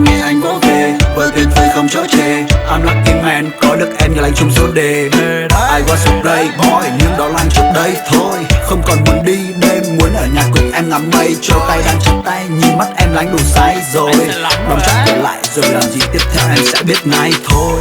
em nghe anh vỗ về, với tuyệt vời không chối chê. I'm lucky man, có được em như lành chung số đề. I was a playboy, nhưng đó là anh trước đây thôi. Không còn muốn đi đêm, muốn ở nhà cùng em ngắm mây trôi. Tay đang trong tay, nhìn mắt em lánh đủ say rồi. Đóng chắc trở lại rồi làm gì tiếp theo em sẽ biết ngay thôi.